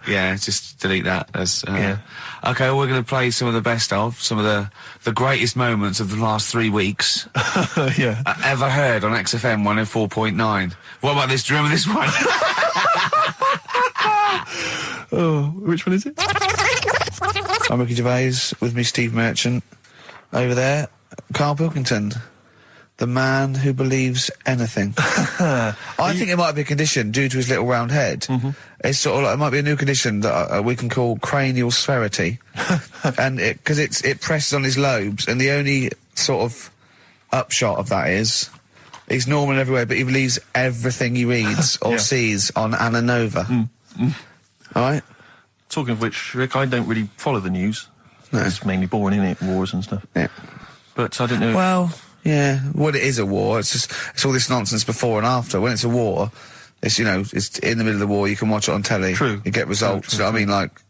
Yeah, just delete that. Yeah. Okay, well, we're going to play some of the best of, some of the greatest moments of the last 3 weeks. Yeah. Ever heard on XFM 104.9. What about this? Do you remember this one? Oh, which one is it? I'm Ricky Gervais, with me Steve Merchant. Over there, Karl Pilkington. The man who believes anything. I think it might be a condition due to his little round head. Mm-hmm. It's sort of like, it might be a new condition that we can call cranial sphericity. And because it presses on his lobes, and the only sort of upshot of that is he's normal everywhere, but he believes everything he reads or sees on Anna Nova. Alright? Talking of which, Rick, I don't really follow the news. No. It's mainly boring, isn't it? Wars and stuff. Yeah. But I don't know. Well, yeah. Well, it is a war. It's all this nonsense before and after. When it's a war, it's, it's in the middle of the war. You can watch it on telly. True. You get results. True. You know what I mean? Like,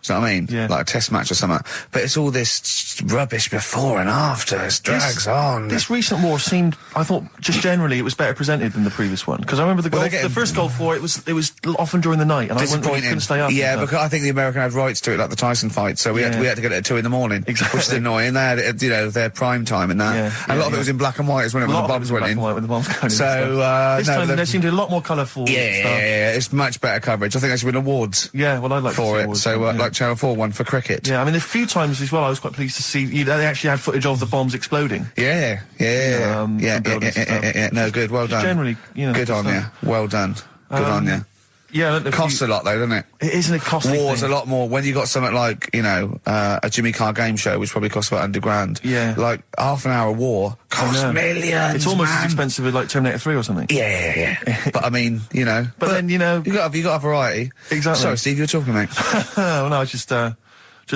do you know what I mean? Yeah. Like a test match or something. But it's all this rubbish before and after. It drags on. This recent war seemed, I thought, just generally, it was better presented than the previous one. Because I remember the first Gulf War, it was often during the night, and I couldn't stay up. Yeah, because I think the American had rights to it, like the Tyson fight, so we had to get it at 2 in the morning. Exactly. Which is annoying. They had it, their prime time and that. Yeah, and a lot of it was in black and white as when the bombs went in. When the bombs went in. So, this time there seemed to be a lot more colourful stuff. Yeah, it's much better coverage. I think they should win awards. Yeah, well, I'd like for to see it. awards, So, like Channel 4 won for cricket. Yeah, I mean, a few times as well, I was quite pleased to see they actually had footage of the bombs exploding. Yeah. No, good. Well done. Generally, good on you. Well done. Good on you. Yeah, it costs a lot though, doesn't it? It isn't a costly War's thing. a lot more when you got something like a Jimmy Carr game show, which probably costs about $100,000. Yeah, like half an hour of war costs millions. It's almost man. as expensive as like Terminator 3 or something. Yeah. But I mean, But then you got to have variety. Exactly. Sorry, Steve, you're talking, mate. Well, no, I just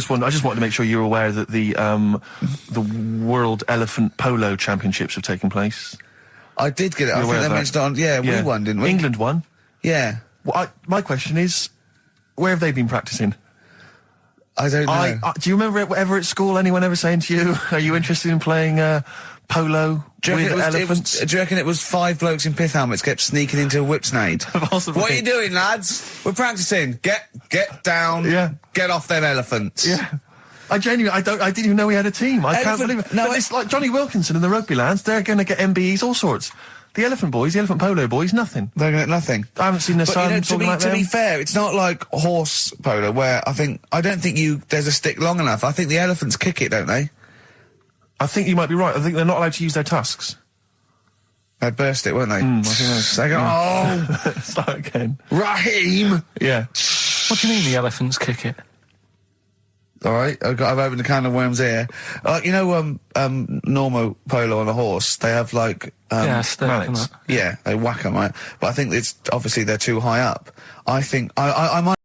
wanted to make sure you're aware that the World Elephant Polo Championships have taken place. I did get it. I think they mentioned it on. Yeah, we won, didn't we? England won. Yeah. Well, my question is, where have they been practicing? I don't know. Do you remember ever at school anyone ever saying to you, "Are you interested in playing polo with elephants?" Do you reckon it was 5 blokes in pith helmets kept sneaking into a whipsnade? Possibly. What are you doing, lads? We're practicing. Get down. Yeah. Get off them elephants. Yeah. I didn't even know we had a team. I can't believe it. No, but it's like Johnny Wilkinson and the rugby lads. They're going to get MBEs, all sorts. The elephant polo boys, nothing. They're going to get nothing. I haven't seen their son talking like them. To be fair, it's not like horse polo where I don't think there's a stick long enough. I think the elephants kick it, don't they? I think you might be right. I think they're not allowed to use their tusks. They'd burst it, weren't they? I think they go, start again. Raheem! Yeah. What do you mean the elephants kick it? All right, I've opened a can of worms here. Normal polo on a horse, they have like mallets. Yeah, they whack them, right? But I think it's obviously they're too high up. I think I might.